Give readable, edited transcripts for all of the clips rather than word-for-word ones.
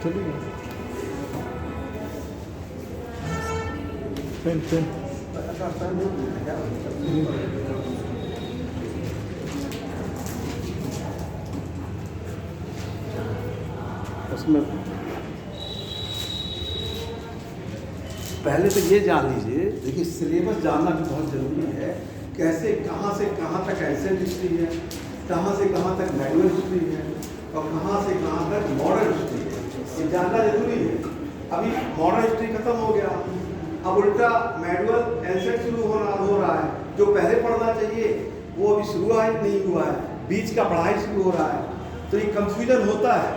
चलिए pen pen उसमें पहले तो ये जान लीजिए, देखिए सिलेबस जानना भी बहुत ज़रूरी है। कैसे कहाँ से कहाँ तक एंशिएंट हिस्ट्री है, कहाँ से कहाँ तक मैनुअल हिस्ट्री है और कहाँ से कहाँ तक मॉडर्न हिस्ट्री है, ये जानना जरूरी है। अभी मॉडर्न हिस्ट्री खत्म हो गया, अब उल्टा मैनुअल एंशिएंट शुरू हो रहा है। जो पहले पढ़ना चाहिए वो अभी शुरू नहीं हुआ है, बीच का पढ़ाई शुरू हो रहा है। तो ये कंफ्यूजन होता है,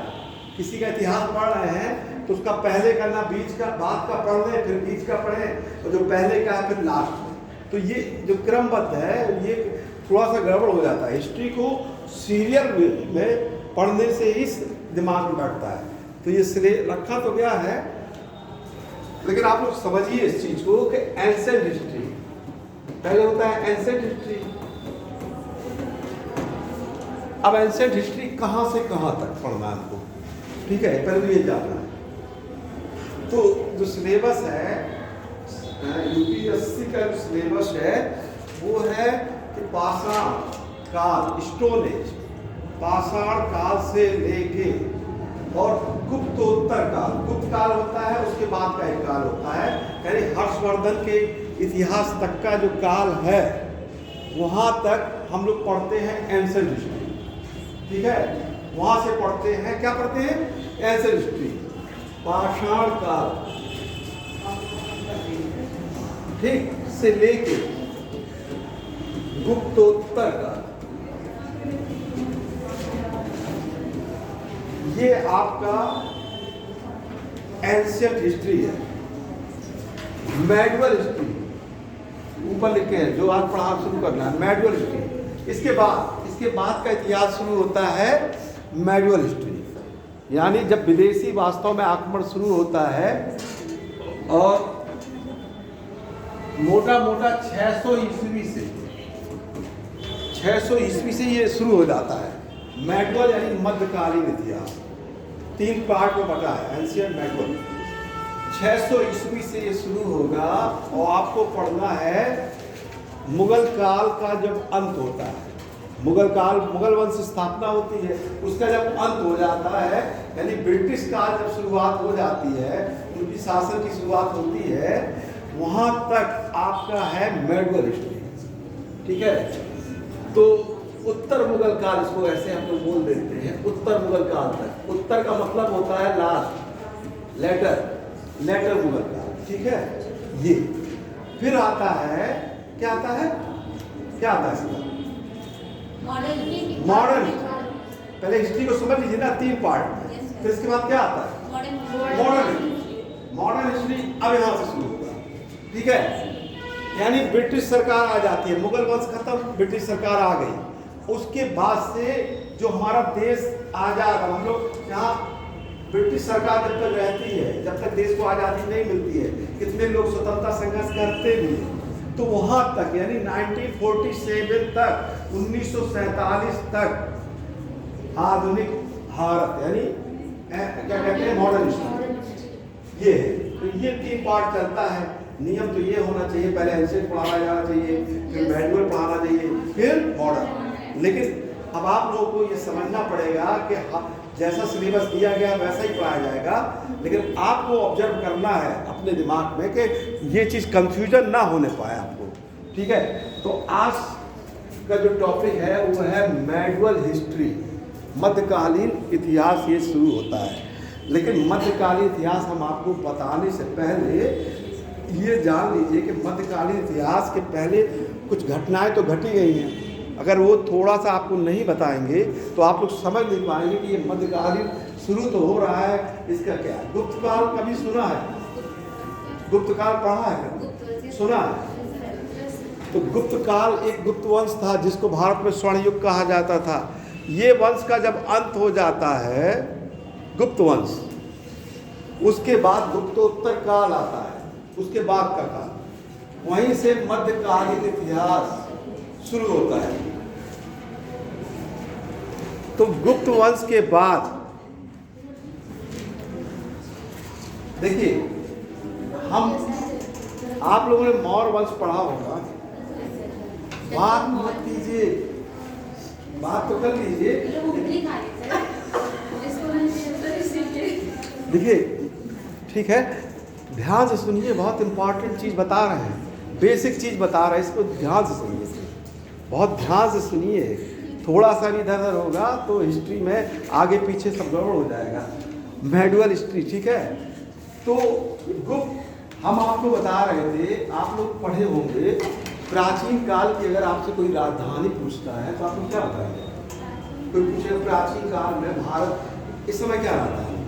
किसी का इतिहास पढ़ रहे हैं तो उसका पहले करना, बीच का बाद का पढ़ लें, फिर बीच का पढ़ें, और जो पहले का है फिर लास्ट में। तो ये जो क्रमबद्ध है ये थोड़ा सा गड़बड़ हो जाता है। हिस्ट्री को सीरियल में पढ़ने से ही दिमाग में बैठता है। तो ये इसलिए रखा तो गया है, लेकिन आप लोग समझिए इस चीज को कि एंशिएंट हिस्ट्री पहले होता है एंशिएंट हिस्ट्री। अब एंशिएंट हिस्ट्री कहाँ से कहाँ तक पढ़ना है आपको, ठीक है, पहले तो ये जानना है। तो जो सिलेबस है यूपीएससी का, जो सिलेबस है वो है कि पाषाण काल, स्टोन एज, पाषाण काल से लेके और गुप्तोत्तर काल, गुप्त काल होता है उसके बाद का एक काल होता है, यानी हर्षवर्धन के इतिहास तक का जो काल है वहाँ तक हम लोग पढ़ते हैं एंशिएंट हिस्ट्री, ठीक है। वहाँ से पढ़ते हैं, क्या पढ़ते हैं, एंशिएंट हिस्ट्री, पाषाण काल ठीक से लेके गुप्तोत्तर काल, ये आपका एंशिएंट हिस्ट्री है। मैनुअल हिस्ट्री ऊपर लिखे हैं, जो आज पढ़ाना शुरू करना है मैनुअल हिस्ट्री। इसके बाद का इतिहास शुरू होता है मैनुअल हिस्ट्री, यानी जब विदेशी वास्तव में आक्रमण शुरू होता है और मोटा मोटा 600 ईस्वी से ये शुरू हो जाता है। मैनुअल यानी मध्यकालीन इतिहास 3 पार्ट में बटा है, एंशिएंट मैनुअल। 600 ईस्वी से ये शुरू होगा और आपको पढ़ना है मुगल काल का जब अंत होता है। मुगल वंश स्थापना होती है, उसका जब अंत हो जाता है, यानी ब्रिटिश काल जब शुरुआत हो जाती है, उनकी शासन की शुरुआत होती है, वहाँ तक आपका है मैनुअल हिस्ट्री, ठीक है। तो उत्तर मुगल काल, इसको ऐसे हम लोग बोल देते हैं उत्तर मुगल काल तक। उत्तर का मतलब होता है लास्ट, लेटर मुगल काल, ठीक है। ये फिर आता है, क्या आता है इसका मॉडर्न। पहले हिस्ट्री को समझ लीजिए ना 3 पार्ट में, फिर इसके बाद क्या आता है मॉडर्न हिस्ट्री। अब यहाँ से शुरू होगा, ठीक है। यानी ब्रिटिश सरकार आ जाती है, मुगल वंश खत्म, ब्रिटिश सरकार आ गई। उसके बाद से जो हमारा देश आजाद, हम लोग यहाँ ब्रिटिश सरकार जब तक रहती है, जब तक देश को आज़ादी नहीं मिलती है, कितने लोग स्वतंत्रता संघर्ष करते भी हैं। तो वहाँ तक यानी 1947 तक, 1947 तक आधुनिक भारत, यानी क्या कहते हैं मॉडर्न हिस्ट्री, ये है। तो ये 3 पार्ट चलता है। नियम तो ये होना चाहिए, पहले एंशिएंट पढ़ाना जाना चाहिए, फिर मैनुअल पढ़ाना चाहिए, फिर मॉडर्न। लेकिन अब आप लोगों को ये समझना पड़ेगा कि जैसा सिलेबस दिया गया वैसा ही पढ़ाया जाएगा, लेकिन आपको ऑब्जर्व करना है अपने दिमाग में कि ये चीज़ कंफ्यूजन ना होने पाए आपको, ठीक है। तो आज का जो टॉपिक है वो है मैनुअल हिस्ट्री, मध्यकालीन इतिहास ये शुरू होता है। लेकिन मध्यकालीन इतिहास हम आपको बताने से पहले ये जान लीजिए कि मध्यकालीन इतिहास के पहले कुछ घटनाएं तो घटी गई हैं। अगर वो थोड़ा सा आपको नहीं बताएंगे तो आप लोग समझ नहीं पाएंगे कि ये मध्यकालीन शुरू तो हो रहा है, इसका क्या है। गुप्त काल कभी सुना है? गुप्त काल पढ़ा है, सुना है? तो गुप्त काल एक गुप्त वंश था जिसको भारत में स्वर्ण युग कहा जाता था। ये वंश का जब अंत हो जाता है, गुप्त वंश, उसके बाद गुप्तोत्तर काल आता है, उसके बाद का काल, वहीं से मध्यकालीन इतिहास शुरू होता है। तो गुप्त वंश के बाद देखिए, हम आप लोगों ने मौर्य वंश पढ़ा होगा। बात मत कीजिए, बात तो कर लीजिए। देखिए, ठीक है, ध्यान से सुनिए, बहुत इंपॉर्टेंट चीज़ बता रहे हैं, बेसिक चीज़ बता रहे हैं, इसको ध्यान से सुनिए, बहुत ध्यान से सुनिए। थोड़ा सा भी इधर उधर होगा तो हिस्ट्री में आगे पीछे सब गड़बड़ हो जाएगा, मेडुअल हिस्ट्री, ठीक है। तो गुप्त हम आपको बता रहे थे, आप लोग पढ़े होंगे, प्राचीन काल की अगर आपसे कोई राजधानी पूछता है तो आपको क्या बताएंगे? कोई पूछे प्राचीन काल में भारत इस समय क्या राजधानी?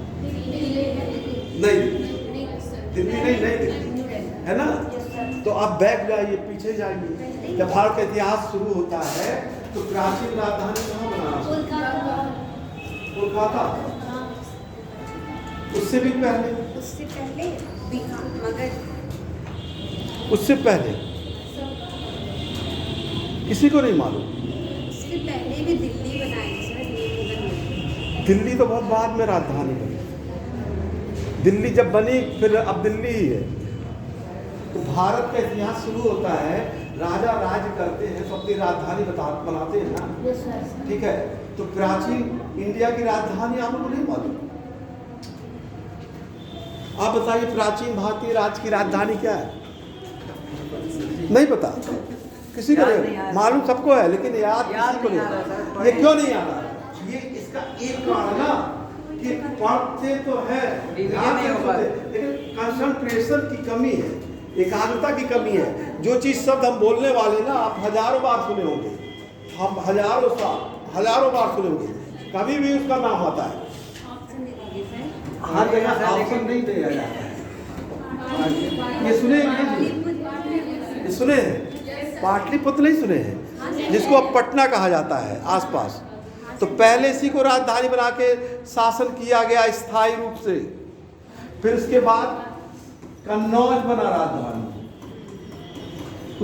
नहीं, दिल्ली नहीं, दिल्ली है ना। तो आप बैक जाइए, पीछे जाइए, जब भारत का इतिहास शुरू होता है तो प्राचीन राजधानी कहाँ बना? कोलकाता। उससे भी पहले, उससे पहले किसी को नहीं मालूम। उससे पहले भी दिल्ली बनाई सर, दिल्ली तो बहुत बाद में राजधानी बनी। दिल्ली जब बनी फिर अब दिल्ली ही है। तो भारत का इतिहास शुरू होता है, राजा राज्य करते हैं तो अपनी राजधानी बनाते हैं ना, ठीक है। तो प्राचीन इंडिया की राजधानी आप लोगों को नहीं मालूम? आप बताइए, प्राचीन भारतीय राज्य की राजधानी क्या है? नहीं पता किसी को नहीं मालूम, सबको है लेकिन याद किसी को नहीं। ये क्यों नहीं आ रहा? ये इसका एक कारण ना कि पढ़ते तो है लेकिन कंसंट्रेशन की कमी है, एकाग्रता की कमी है। जो चीज़ शब्द हम बोलने वाले ना आप हजारों बार सुने होंगे, हम हजारों बार सुने होंगे, कभी भी उसका नाम आता है। हर जगह ऑप्शन नहीं दिया जाता है। ये सुने हैं, ये सुने हैं, पाटलिपुत्र नहीं सुने हैं, जिसको अब पटना कहा जाता है आसपास। तो पहले इसी को राजधानी बना के शासन किया गया स्थायी रूप से। फिर उसके बाद कन्नौज बना राजधानी।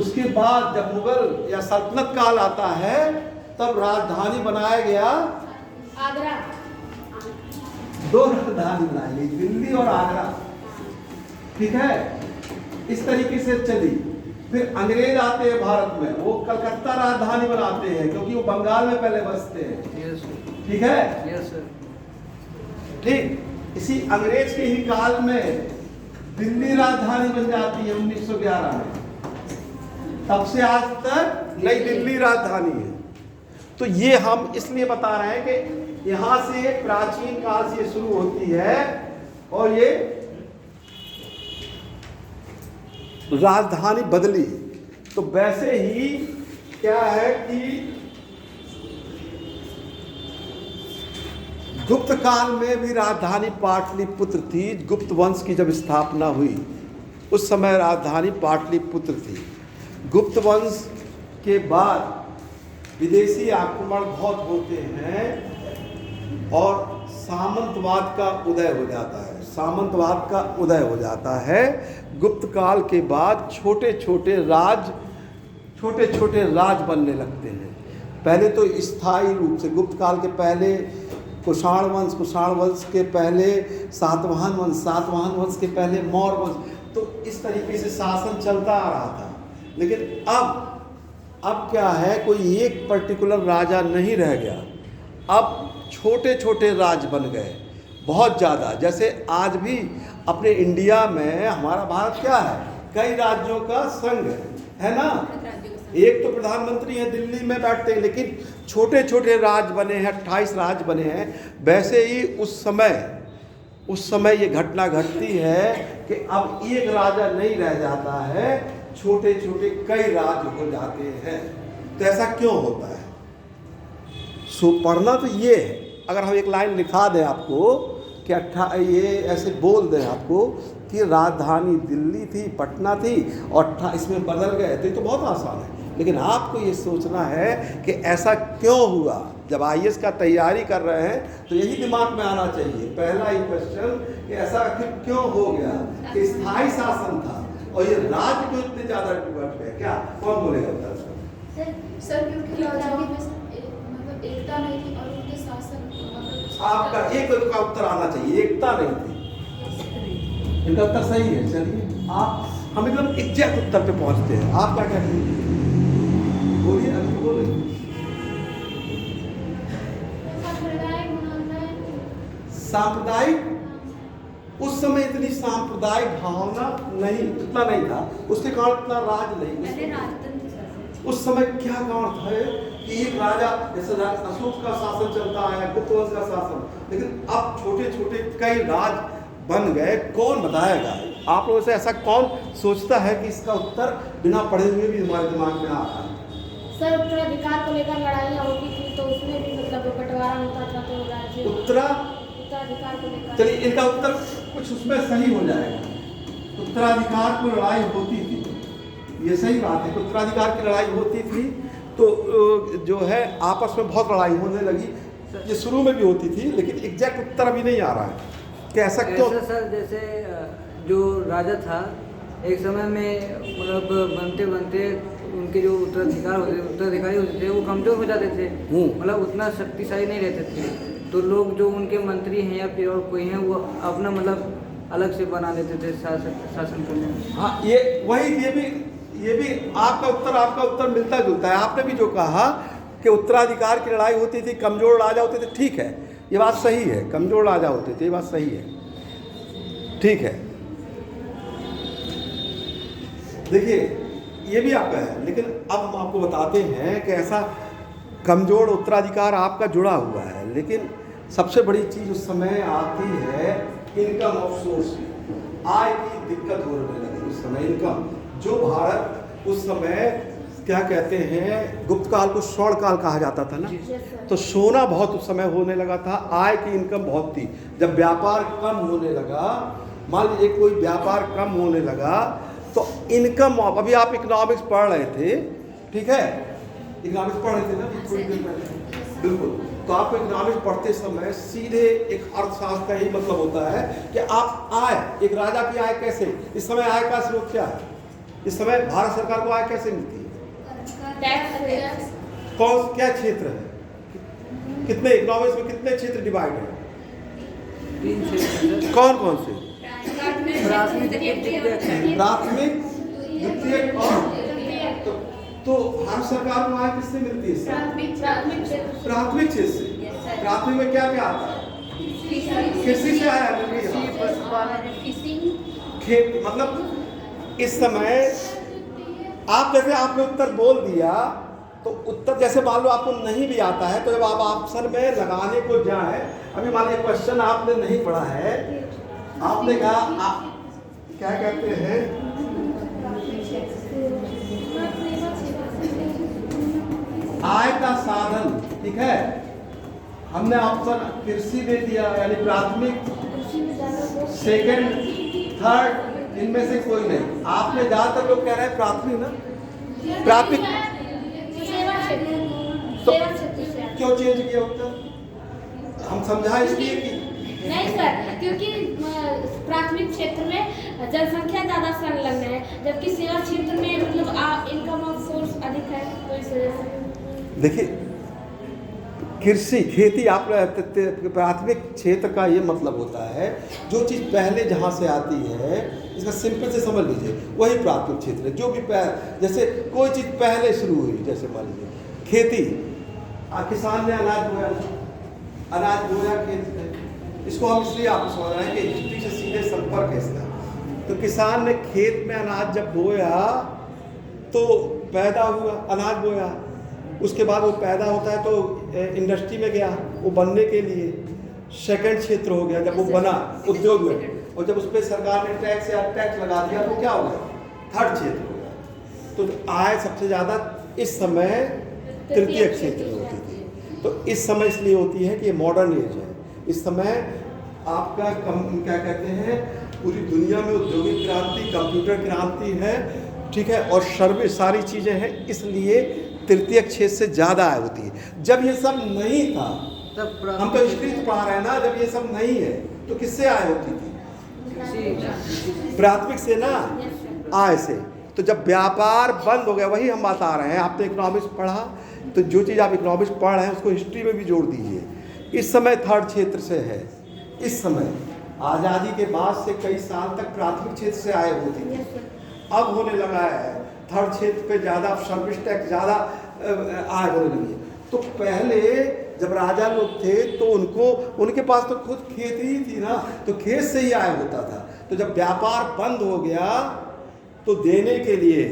उसके बाद जब मुगल या सल्तनत काल आता है तब राजधानी बनाया गया आगरा। दो राजधानी बनाई गई, दिल्ली और आगरा, ठीक है। इस तरीके से चली। फिर अंग्रेज आते हैं भारत में, वो कलकत्ता राजधानी बनाते हैं क्योंकि वो बंगाल में पहले बसते हैं, ठीक है। ठीक इसी अंग्रेज के ही काल में दिल्ली राजधानी बन जाती है 1911 में। तब से आज तक नई दिल्ली राजधानी है। तो ये हम इसलिए बता रहे हैं कि यहां से प्राचीन काल से शुरू होती है और ये राजधानी बदली। तो वैसे ही क्या है कि गुप्त काल में भी राजधानी पाटलिपुत्र थी। गुप्त वंश की जब स्थापना हुई उस समय राजधानी पाटलिपुत्र थी। गुप्त वंश के बाद विदेशी आक्रमण बहुत होते हैं और सामंतवाद का उदय हो जाता है। सामंतवाद का उदय हो जाता है। गुप्त काल के बाद छोटे छोटे राज बनने लगते हैं। पहले तो स्थायी रूप से गुप्त काल के पहले कुषाण वंश, कुषाण वंश के पहले सातवाहन वंश, सातवाहन वंश के पहले मौर्य वंश। तो इस तरीके से शासन चलता आ रहा था। लेकिन अब क्या है, कोई एक पर्टिकुलर राजा नहीं रह गया। अब छोटे छोटे राज बन गए बहुत ज़्यादा। जैसे आज भी अपने इंडिया में हमारा भारत क्या है, कई राज्यों का संघ है ना। एक तो प्रधानमंत्री है, दिल्ली में बैठते हैं, लेकिन छोटे छोटे राज्य बने हैं, 28 राज्य बने हैं। वैसे ही उस समय ये घटना घटती है कि अब एक राजा नहीं रह जाता है, छोटे छोटे कई राज्य हो जाते हैं। तो ऐसा क्यों होता है? सो पढ़ना तो ये है। अगर हम एक लाइन लिखा दें आपको कि ये ऐसे बोल दें आपको कि राजधानी दिल्ली थी, पटना थी और इसमें बदल गए, तो ये तो बहुत आसान है। लेकिन आपको ये सोचना है कि ऐसा क्यों हुआ। जब IAS का तैयारी कर रहे हैं तो यही दिमाग में आना चाहिए, पहला ही क्वेश्चन कि ऐसा आखिर क्यों हो गया कि स्थायी शासन था और ये राज्य क्यों इतने ज़्यादा बढ़ गए। क्या कौन बोलेगा उत्तर? सर क्योंकि राजाओं में मतलब एकता नहीं थी और उनके शासन आपका एक का उत्तर आना चाहिए, एकता नहीं थी। इनका उत्तर सही है। चलिए आप हम एकदम एग्जैक्ट उत्तर पे पहुंचते हैं। आप क्या कहते हैं? बोलिए, अभी तो बोलिए। सांप्रदायिक, उस समय इतनी सांप्रदायिक भावना नहीं, इतना नहीं था, उसके कारण इतना राज नहीं। उस समय क्या कारण था कि एक राजा, जैसे अशोक का शासन चलता है, गुप्त वंश का शासन, लेकिन अब छोटे छोटे कई राज बन गए। कौन बताएगा? आप लोगों से ऐसा कौन सोचता है कि इसका उत्तर बिना पढ़े हुए भी हमारे दिमाग में आ रहा है? सर उत्तराधिकार को लेकर लड़ाइयाँ होती थी तो उसमें भी मतलब बंटवारा होता था तो राज्य उत्तराधिकार को लेकर। चलिए इनका उत्तर कुछ उसमें सही हो जाएगा। उत्तराधिकार को लड़ाई होती थी, ये सही बात है कि उत्तराधिकार की लड़ाई होती थी, तो जो है आपस में बहुत लड़ाई होने लगी। ये शुरू में भी होती थी, लेकिन एग्जैक्ट उत्तर अभी नहीं आ रहा है कि ऐसा क्यों। सर जैसे जो राजा था एक समय में मतलब बनते बनते उनके जो उत्तराधिकारी होते थे वो कमजोर हो जाते थे, मतलब उतना शक्तिशाली नहीं रहते थे, तो लोग जो उनके मंत्री हैं या फिर और कोई हैं वो अपना मतलब अलग से बना लेते थे शासन करने में। हाँ, ये भी आपका उत्तर मिलता जुलता है। आपने भी जो कहा कि उत्तराधिकार की लड़ाई होती थी, कमजोर राजा होते थे, ठीक है, ये बात सही है, कमजोर राजा होते थे, ये बात सही है, ठीक है। देखिए ये भी आपका है, लेकिन अब हम आपको बताते हैं कि ऐसा कमजोर उत्तराधिकार आपका जुड़ा हुआ है, लेकिन सबसे बड़ी चीज उस समय आती है इनकम ऑफ सोर्स, आय की दिक्कत होने लगी उस समय। इनकम जो भारत उस समय क्या कहते हैं, गुप्त काल को स्वर्ण काल कहा जाता था ना, तो सोना बहुत उस समय होने लगा था, आय की इनकम बहुत थी। जब व्यापार कम होने लगा, मान लीजिए कोई व्यापार कम होने लगा, तो इनकम, अभी आप इकोनॉमिक्स पढ़ रहे थे, ठीक है, इकोनॉमिक्स पढ़ रहे थे ना थोड़ी देर पहले, बिल्कुल, तो आप इकोनॉमिक्स पढ़ते समय सीधे एक अर्थशास्त्र का ही मतलब होता है कि आप आय, एक राजा की आय कैसे, इस समय आय का स्रोत क्या है, इस समय भारत सरकार को आय कैसे मिलती है, कौन क्या क्षेत्र है, कितने इकोनॉमिक्स में कितने क्षेत्र डिवाइड है, 3 क्षेत्र। कौन कौन से? प्राथमिक, द्वितीयक और तो भारत सरकार को आय किससे मिलती है? प्राथमिक क्षेत्र से। प्राथमिक में क्या क्या आता है? कृषि से आया, खेत, मतलब इस समय आप जैसे आपने उत्तर बोल दिया, तो उत्तर जैसे मान लो आपको नहीं भी आता है, तो जब आप ऑप्शन में लगाने को जाए, अभी मान लीजिए क्वेश्चन आपने नहीं पढ़ा है, आपने कहा आप क्या कहते हैं, आय का साधन, ठीक है, हमने ऑप्शन कृषि दे दिया, यानी प्राथमिक, सेकंड, थर्ड, इनमें से कोई नहीं। आपने ज्यादातर लोग कह रहे हैं प्राथमिक ना, प्राथमिक, तो क्यों चेंज किया उत्तर? हम समझा इसलिए कि नहीं सर, क्योंकि प्राथमिक क्षेत्र में जनसंख्या ज्यादा संलग्न है, जबकि सेवा क्षेत्र में मतलब इनकम ऑफ सोर्स अधिक है, तो इस वजह से। देखिए कृषि, खेती, आप प्राथमिक क्षेत्र का ये मतलब होता है जो चीज़ पहले जहाँ से आती है, इसका सिंपल से समझ लीजिए, वही प्राथमिक क्षेत्र है। जो भी जैसे कोई चीज़ पहले शुरू हुई, जैसे मान लीजिए खेती, किसान ने अनाज बोया खेत में, इसको हम इसलिए आपको समझ रहे हैं कि हिस्ट्री से सीधे संपर्क है इसका। तो किसान ने खेत में अनाज जब बोया तो पैदा हुआ, अनाज बोया, उसके बाद वो पैदा होता है तो इंडस्ट्री में गया, वो बनने के लिए सेकंड क्षेत्र हो गया, जब वो बना उद्योग में, और जब उस पर सरकार ने टैक्स लगा दिया तो क्या हो गया, थर्ड क्षेत्र हो गया। तो आय सबसे ज़्यादा इस समय तृतीय क्षेत्र में होती थी। तो इस समय इसलिए होती है कि ये मॉडर्न एज है, इस समय आपका क्या कहते हैं, पूरी दुनिया में औद्योगिक क्रांति, कंप्यूटर क्रांति है, ठीक है, और सर्विस सारी चीज़ें हैं, इसलिए तृतीय क्षेत्र से ज़्यादा आय होती है। जब ये सब नहीं था, तब हम तो हिस्ट्री पढ़ा रहे हैं ना, जब ये सब नहीं है तो किससे आय होती थी? प्राथमिक से ना, आय से। तो जब व्यापार बंद हो गया, वही हम बता रहे हैं, आपने इकोनॉमिक्स पढ़ा, तो जो चीज़ आप इकोनॉमिक्स पढ़ रहे हैं उसको हिस्ट्री में भी जोड़ दीजिए। इस समय थर्ड क्षेत्र से है, इस समय आज़ादी के बाद से कई साल तक प्राथमिक क्षेत्र से आय होती थी। Yes sir. अब होने लगा है थर्ड क्षेत्र पे ज़्यादा सर्विस टैक्स ज़्यादा आय होने लगी है। तो पहले जब राजा लोग थे तो उनके पास तो खुद खेत ही थी ना, तो खेत से ही आय होता था। तो जब व्यापार बंद हो गया तो देने के लिए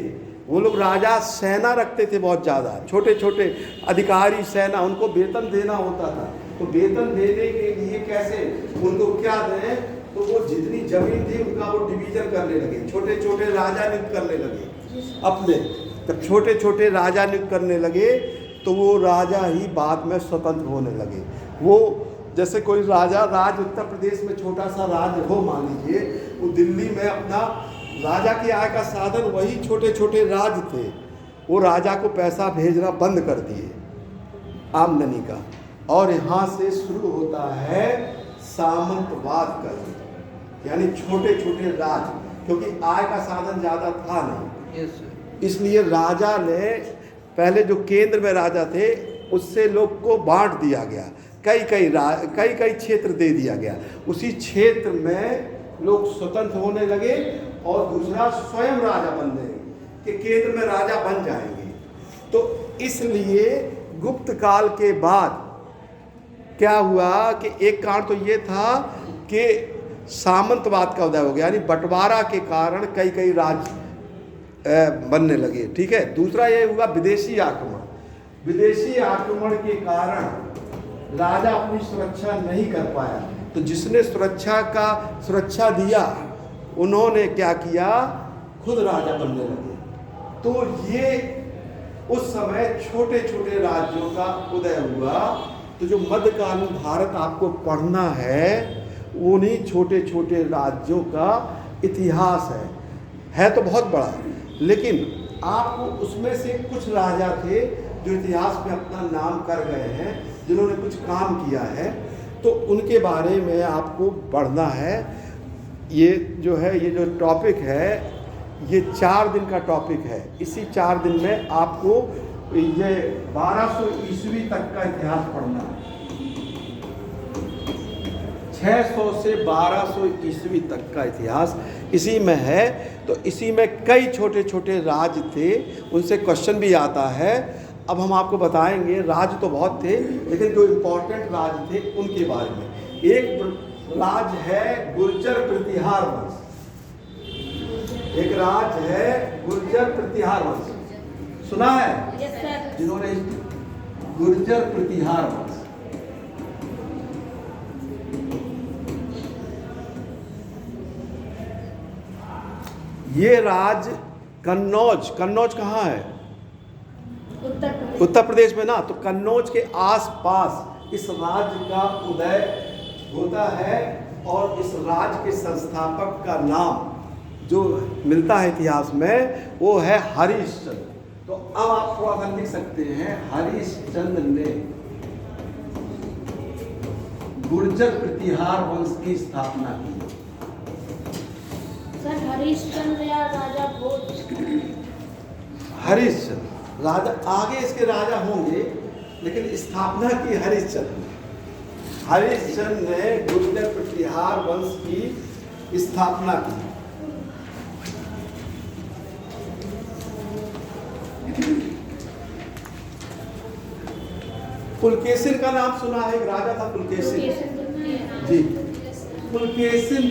वो लोग राजा सेना रखते थे बहुत ज़्यादा, छोटे छोटे अधिकारी सेना, उनको वेतन देना होता था। तो वेतन देने के लिए कैसे उनको क्या दें, तो वो जितनी जमीन थी उनका वो डिवीजन करने लगे, छोटे छोटे राजा नियुक्त करने लगे अपने। जब छोटे छोटे राजा नियुक्त करने लगे तो वो राजा ही बाद में स्वतंत्र होने लगे। वो जैसे कोई राजा उत्तर प्रदेश में छोटा सा राज्य हो मान लीजिए, वो दिल्ली में अपना राजा की आय का साधन वही छोटे छोटे राज्य थे, वो राजा को पैसा भेजना बंद कर दिए आमदनी का। और यहाँ से शुरू होता है सामंतवाद का युग, यानी छोटे छोटे राज्य, क्योंकि आय का साधन ज़्यादा था नहीं। इसलिए राजा ने पहले जो केंद्र में राजा थे उससे लोग को बांट दिया गया, कई क्षेत्र दे दिया गया। उसी क्षेत्र में लोग स्वतंत्र होने लगे और दूसरा स्वयं राजा बन गए कि केंद्र में राजा बन जाएंगे। तो इसलिए गुप्त काल के बाद क्या हुआ कि एक कारण तो ये था कि सामंतवाद का उदय हो गया, यानी बंटवारा के कारण कई राज्य बनने लगे। ठीक है। दूसरा ये हुआ विदेशी आक्रमण। विदेशी आक्रमण के कारण राजा अपनी सुरक्षा नहीं कर पाया, तो जिसने सुरक्षा दिया उन्होंने क्या किया, खुद राजा बनने लगे। तो ये उस समय छोटे छोटे राज्यों का उदय हुआ। तो जो मध्यकालीन भारत आपको पढ़ना है उन्हीं छोटे छोटे राज्यों का इतिहास है तो बहुत बड़ा, लेकिन आपको उसमें से कुछ राजा थे जो इतिहास में अपना नाम कर गए हैं, जिन्होंने कुछ काम किया है, तो उनके बारे में आपको पढ़ना है। ये जो टॉपिक है ये 4 दिन का टॉपिक है। इसी 4 दिन में आपको ये 1200 ईस्वी तक का इतिहास पढ़ना है। 600 से 1200 ईस्वी तक का इतिहास इसी में है। तो इसी में कई छोटे छोटे राज्य थे, उनसे क्वेश्चन भी आता है। अब हम आपको बताएंगे, राज्य तो बहुत थे लेकिन जो इम्पोर्टेंट राज्य थे उनके बारे में। एक राज्य है गुर्जर प्रतिहार वंश, एक राज्य है गुर्जर प्रतिहार वंश, सुना है? Yes sir. जिन्होंने गुर्जर प्रतिहार वंश, ये राज्य कन्नौज कहाँ है? उत्तर प्रदेश में ना। तो कन्नौज के आसपास इस राज्य का उदय होता है और इस राज्य के संस्थापक का नाम जो मिलता है इतिहास में वो है हरिश्चंद्र। तो अब आप थोड़ा सा लिख सकते हैं, हरिश्चंद्र ने गुर्जर प्रतिहार वंश की स्थापना की। सर हरिश्चंद्र या राजा भोज? हरिश्चंद्र राजा, आगे इसके राजा होंगे लेकिन स्थापना की हरिश्चंद्र ने। हरिश्चंद्र ने गुर्जर प्रतिहार वंश की स्थापना की। पुलकेशिन का नाम सुना है? एक राजा था पुलकेशिन जी। पुलकेशिन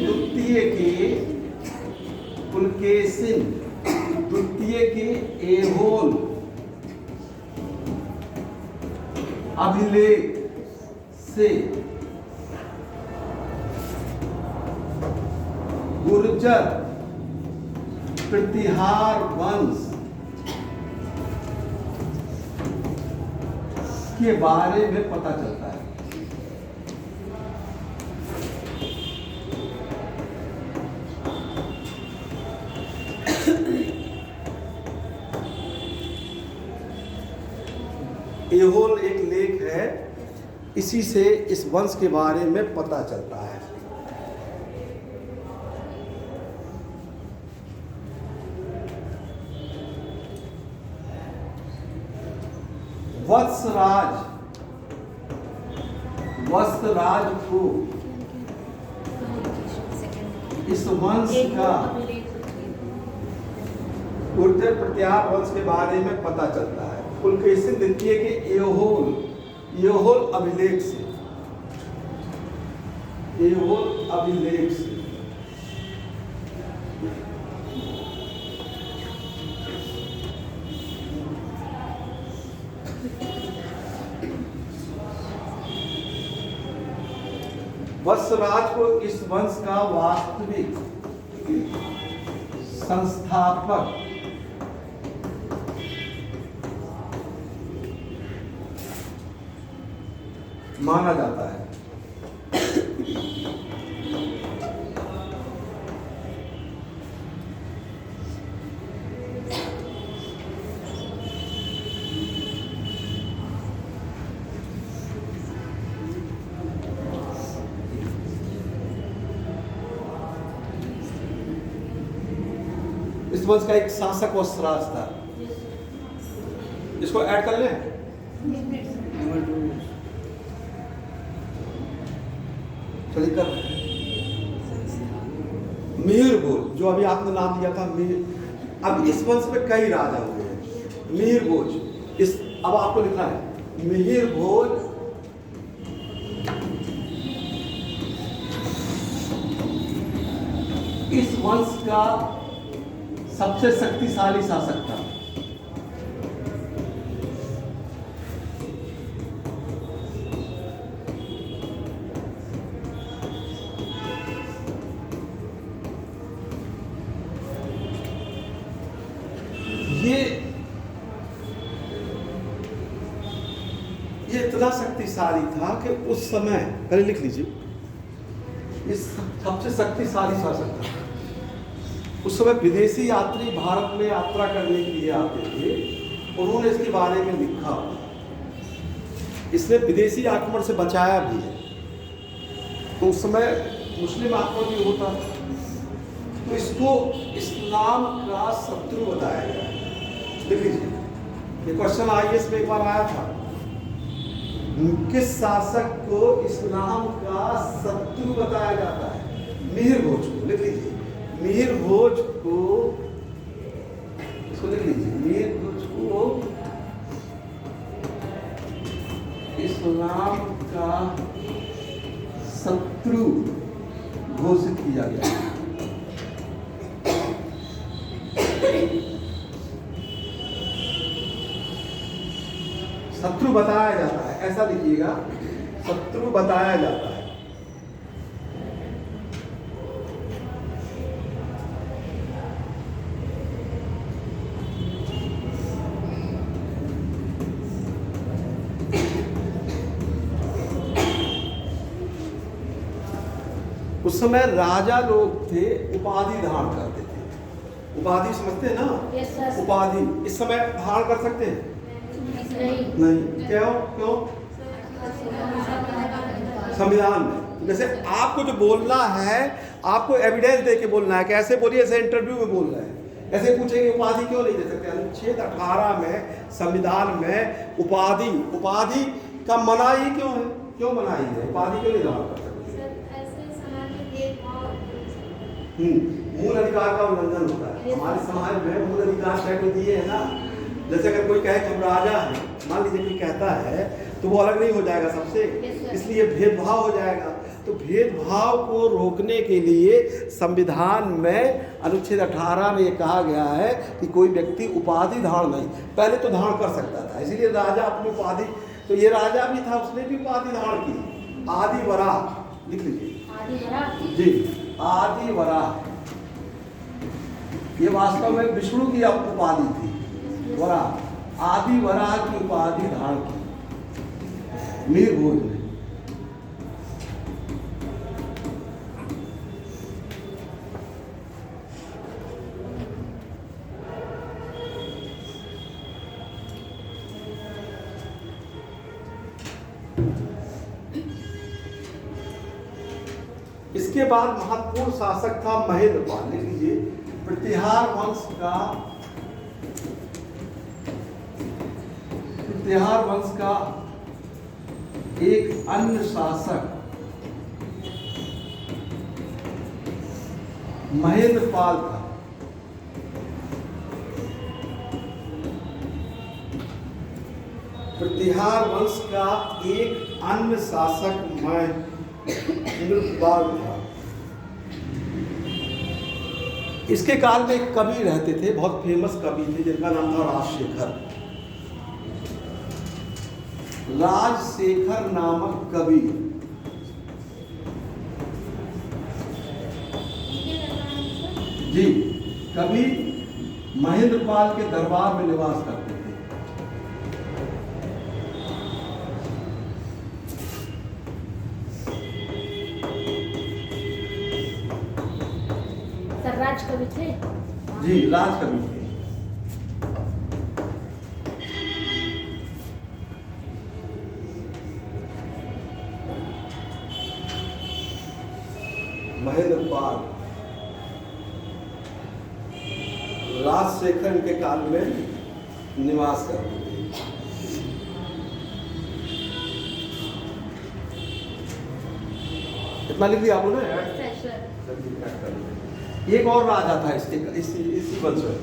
द्वितीय के ऐहोल अभिलेख से गुर्जर प्रतिहार वंश के बारे में पता चलता है। ऐहोल एक लेख है, इसी से इस वंश के बारे में पता चलता है। वत्सराज को इस वंश का उर्धर प्रत्यार वंश के बारे में पता चलता है। पुलकेशिन द्वितीय के एहोल अभिलेख से वत्सराज को इस वंश का वास्तविक संस्थापक माना जाता है। इस वंश का एक शासक वत्सराज था। इसको ऐड कर लें। चलिए कर रहे हैं। मिहिर भोज, जो अभी आपने नाम लिया था मिहिर। अब इस वंश में कई राजा हुए हैं। मिहिर भोज, इस अब आपको लिखना है मिहिर भोज इस वंश का सबसे शक्तिशाली शासक था। ये इतना शक्तिशाली था कि उस समय, पहले लिख लीजिए, इस सबसे शक्तिशाली शासक था। उस समय विदेशी यात्री भारत में यात्रा करने के लिए आते थे। उन्होंने इसके बारे में लिखा। इसने विदेशी आक्रमण से बचाया भी है। तो उस समय मुस्लिम आक्रमण भी होता था। तो इसको इस्लाम का शत्रु बताया गया। देख लीजिए, ये क्वेश्चन IAS में एक बार आया था। किस शासक को इस्लाम का शत्रु बताया जाता है? मिहिर भोज को। लिख लीजिए, मिहिर भोज को, इसको लिख लीजिए, मिहिर भोज को इस्लाम का शत्रु घोषित किया गया। शत्रु बताया जाता है, ऐसा लिखिएगा, शत्रु बताया जाता है। उस समय राजा लोग थे, उपाधि धारण करते थे। उपाधि समझते हैं ना? Yes, sir. उपाधि इस समय धारण कर सकते हैं? नहीं। क्यों? संविधान में। जैसे आपको जो बोलना है, आपको एविडेंस दे के बोलना है। कैसे बोलिए? ऐसे इंटरव्यू में बोल रहे हैं। ऐसे पूछेंगे उपाधि क्यों नहीं दे सकते? अनुच्छेद 18 में संविधान में उपाधि का मनाही क्यों है? क्यों मनाही है? उपाधि क्यों नहीं धारण कर सकते? मूल अधिकार का उल्लंघन होता है। हमारे समाज में मूल अधिकार तय को दिए है ना। जैसे अगर कोई कहे कि हम राजा हैं, मान लीजिए कोई कहता है, तो वो अलग नहीं हो जाएगा सबसे, इसलिए भेदभाव हो जाएगा। तो भेदभाव को रोकने के लिए संविधान में अनुच्छेद 18 में ये कहा गया है कि कोई व्यक्ति उपाधि धारण नहीं, पहले तो धारण कर सकता था, इसीलिए राजा अपनी उपाधि, तो ये राजा भी था, उसने भी उपाधि धारण की। आदि वराह, लिख लीजिए जी, आदि वराह, ये वास्तव में विष्णु की उपाधि थी। वराह, आदि वराह की उपाधि धारण की मिहिर भोज ने। इसके बाद महत्वपूर्ण शासक था महेंद्रपाल। लिख लीजिए, प्रतिहार वंश का एक अन्य शासक महेंद्रपाल था। प्रतिहार वंश का एक अन्य शासक महेंद्रपाल था। इसके काल में एक कवि रहते थे, बहुत फेमस कवि थे, जिनका नाम था राजशेखर। राजशेखर नामक कवि जी कवि महेंद्रपाल के दरबार में निवास करते थे। सर राजकवि थे। जी राजकवि थे। महेंद्रपाल राजशेखर के काल में निवास करते थे। इतना लिख दिया आप लोगों ने? एक और राजा था इसी वंश में,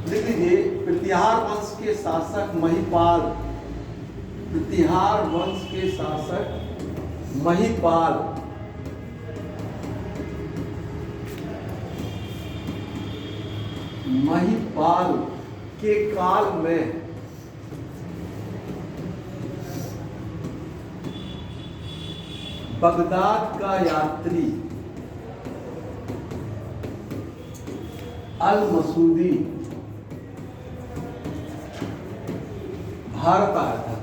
लिख लीजिए। प्रतिहार वंश के शासक महिपाल। प्रतिहार वंश के शासक महिपाल महिपाल के काल में बगदाद का यात्री अल मसूदी भारत आया था।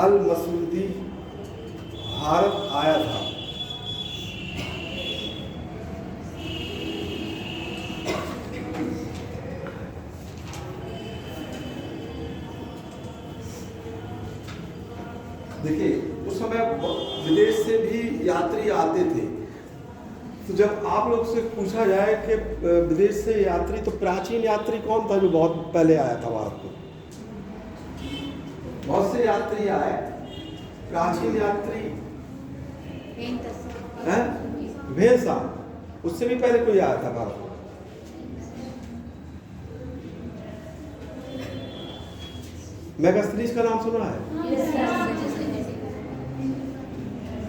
अल मसूदी भारत आया था। देखिए उस समय विदेश से भी यात्री आते थे। तो जब आप लोग से पूछा जाए कि विदेश से यात्री, तो प्राचीन यात्री कौन था जो बहुत पहले आया था भारत में? बहुत से यात्री आए। प्राचीन यात्री भेसा, उससे भी पहले कोई आया था भारत में? मेगास्थनीज का नाम सुना है?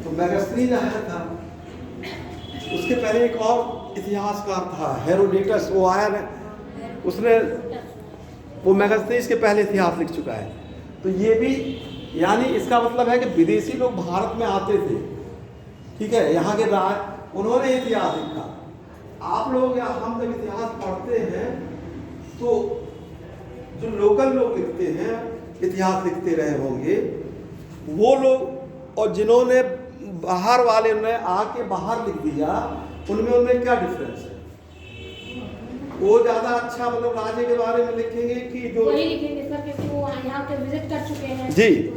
तो मेगास्थनीज आया था। उसके पहले एक और इतिहासकार था हेरोडोटस, वो आया ना, उसने वो मेगास्थनीज के पहले इतिहास लिख चुका है। तो ये भी, यानी इसका मतलब है कि विदेशी लोग भारत में आते थे, ठीक है, यहाँ के राज, उन्होंने इतिहास लिखा। आप लोग या हम जब इतिहास पढ़ते हैं तो जो लोकल लोग लिखते हैं, इतिहास लिखते रहे होंगे वो लोग, और जिन्होंने बाहर वाले ने आके बाहर लिख दिया, उनमें क्या डिफरेंस है? वो ज्यादा अच्छा मतलब राजे के बारे में लिखेंगे कि जो वही लिखेंगे सर, क्योंकि वो यहाँ पे विजिट कर चुके हैं जी, तो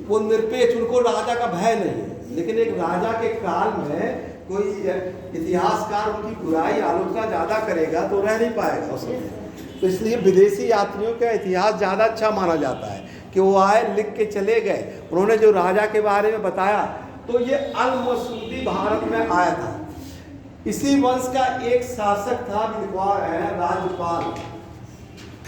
वो निरपेक्ष, उनको राजा का भय नहीं है। लेकिन एक राजा के काल में कोई इतिहासकार उनकी बुराई आलोचना ज्यादा करेगा तो रह नहीं पाएगा उसमें। तो इसलिए विदेशी यात्रियों का इतिहास ज़्यादा अच्छा माना जाता है कि वो आए, लिख के चले गए, उन्होंने जो राजा के बारे में बताया। तो ये अल मसूदी भारत में आया था। इसी वंश का एक शासक था, विद्वान है, राज्यपाल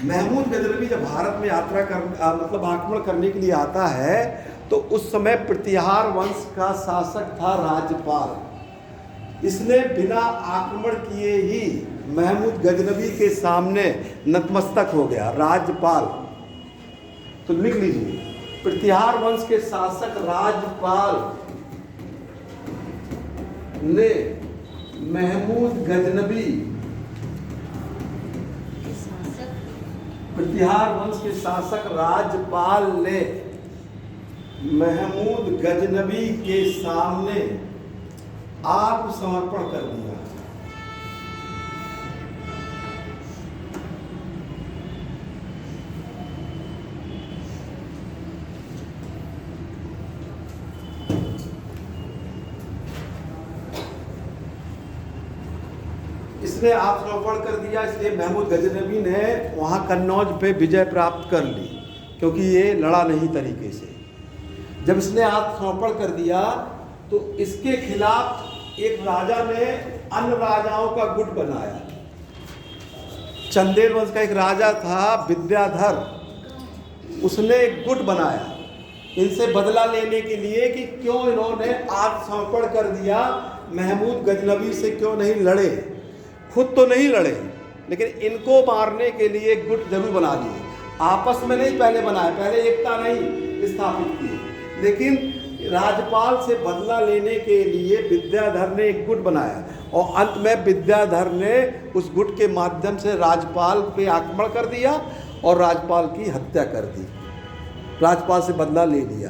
महमूद गजनवी। जब भारत में यात्रा कर मतलब आक्रमण करने के लिए आता है तो उस समय प्रतिहार वंश का शासक था राज्यपाल। इसने बिना आक्रमण किए ही महमूद गजनवी के सामने नतमस्तक हो गया, राज्यपाल। तो लिख लीजिए, प्रतिहार वंश के शासक राज्यपाल ने महमूद गजनवी, प्रतिहार वंश के शासक राज्यपाल ने महमूद गजनवी के सामने आत्मसमर्पण कर दिया। इसने आत्मसमर्पण कर दिया, इसलिए महमूद गजनवी ने वहां कन्नौज पे विजय प्राप्त कर ली, क्योंकि ये लड़ा नहीं तरीके से। जब इसने आत्मसमर्पण कर दिया तो इसके खिलाफ एक राजा ने अन्य राजाओं का गुट बनाया। चंदेल वंश का एक राजा था विद्याधर, उसने एक गुट बनाया इनसे बदला लेने के लिए कि क्यों इन्होंने आत्मसमर्पण कर दिया, महमूद गजनवी से क्यों नहीं लड़े। खुद तो नहीं लड़े लेकिन इनको मारने के लिए एक गुट जरूर बना लिए। आपस में नहीं पहले बनाए, पहले एकता नहीं स्थापित की, लेकिन राजपाल से बदला लेने के लिए विद्याधर ने एक गुट बनाया और अंत में विद्याधर ने उस गुट के माध्यम से राजपाल पे आक्रमण कर दिया और राजपाल की हत्या कर दी, राजपाल से बदला ले लिया।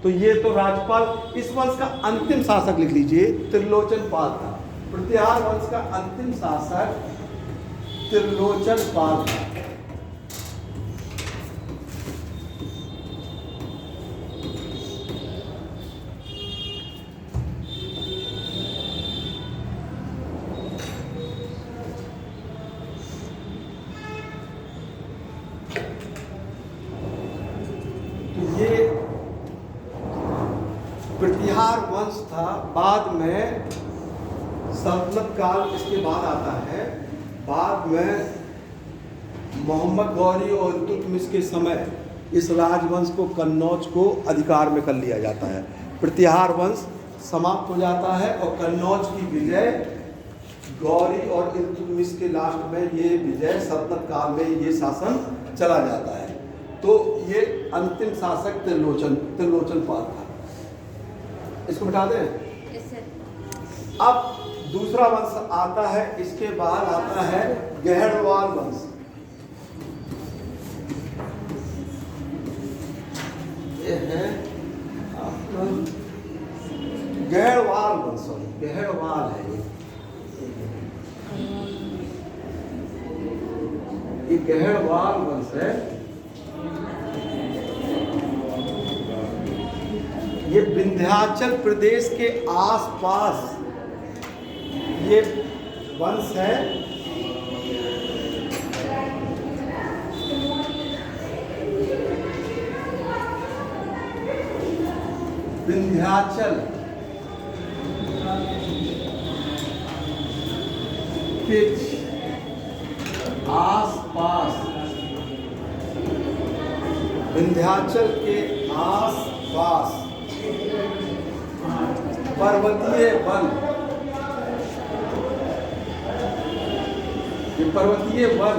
तो ये तो राजपाल, इस वंश का अंतिम शासक लिख लीजिए त्रिलोचन पाल था। प्रतिहार वंश का अंतिम शासक त्रिलोचन पाल था। ये प्रतिहार वंश था। बाद में सल्तनत काल इसके बाद आता है। बाद में मोहम्मद गौरी और इल्तुतमिश के समय इस राजवंश को, कन्नौज को अधिकार में कर लिया जाता है। प्रतिहार वंश समाप्त हो जाता है और कन्नौज की विजय गौरी और इल्तुतमिश के लास्ट में ये विजय, सल्तनत काल में ये शासन चला जाता है। तो ये अंतिम शासक त्रिलोचन पाल था। इसको बिठा दें। अब दूसरा वंश आता है, इसके बाद आता है गहड़वाल वंश। ये है आपका गहड़वाल वंश, गहड़वाल है ये गहड़वाल वंश है। ये विंध्याचल प्रदेश के आसपास ये वंश है। विंध्याचल के आसपास, विंध्याचल के आसपास पर्वतीय वन, ये पर्वतीय वन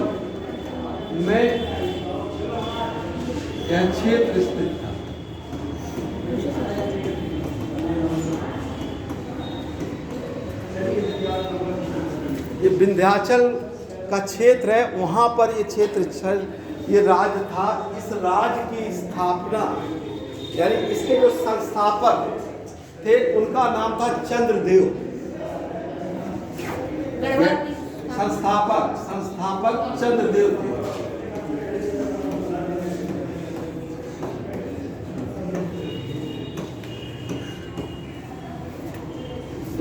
में यह क्षेत्र स्थित था। ये विंध्याचल का क्षेत्र है, वहाँ पर ये क्षेत्र, ये राज था। इस राज की स्थापना, यानी इसके जो संस्थापक थे उनका नाम था चंद्रदेव। संस्थापक चंद्रदेव थे।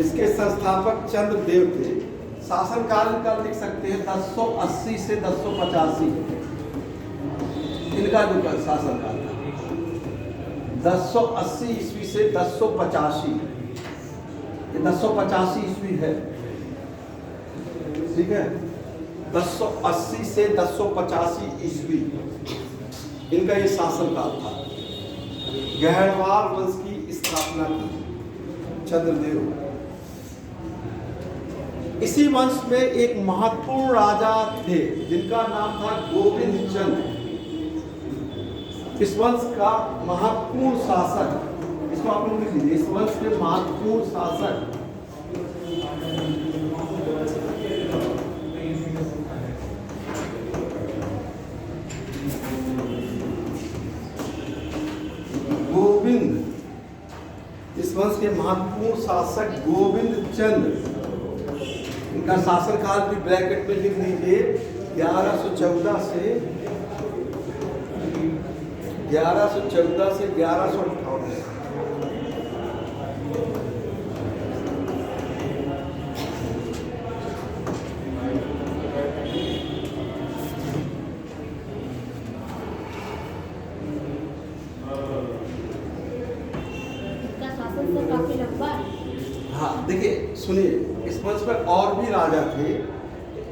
इसके संस्थापक चंद्रदेव थे। शासनकाल का लिख सकते हैं 1080 से 1085 इनका जो शासनकाल था। 1080 ईस्वी से 1085, ये 1085 ईस्वी है, ठीक है। 1080 से 1085 ईस्वी इनका ये शासनकाल था। गहड़वाल वंश की स्थापना की चंद्रदेव। इसी वंश में एक महत्वपूर्ण राजा थे जिनका नाम था गोविंद चंद्र। इस वंश का महत्वपूर्ण शासक, इसको आप लोग लिख लीजिए, इस वंश के महत्वपूर्ण शासक गोविंद, इस वंश के महत्वपूर्ण शासक गोविंद चंद्र। इनका शासनकाल भी ब्रैकेट में लिख लीजिए, 1114 से 1158। देखिए सुनिए, इस वंश में और भी राजा थे।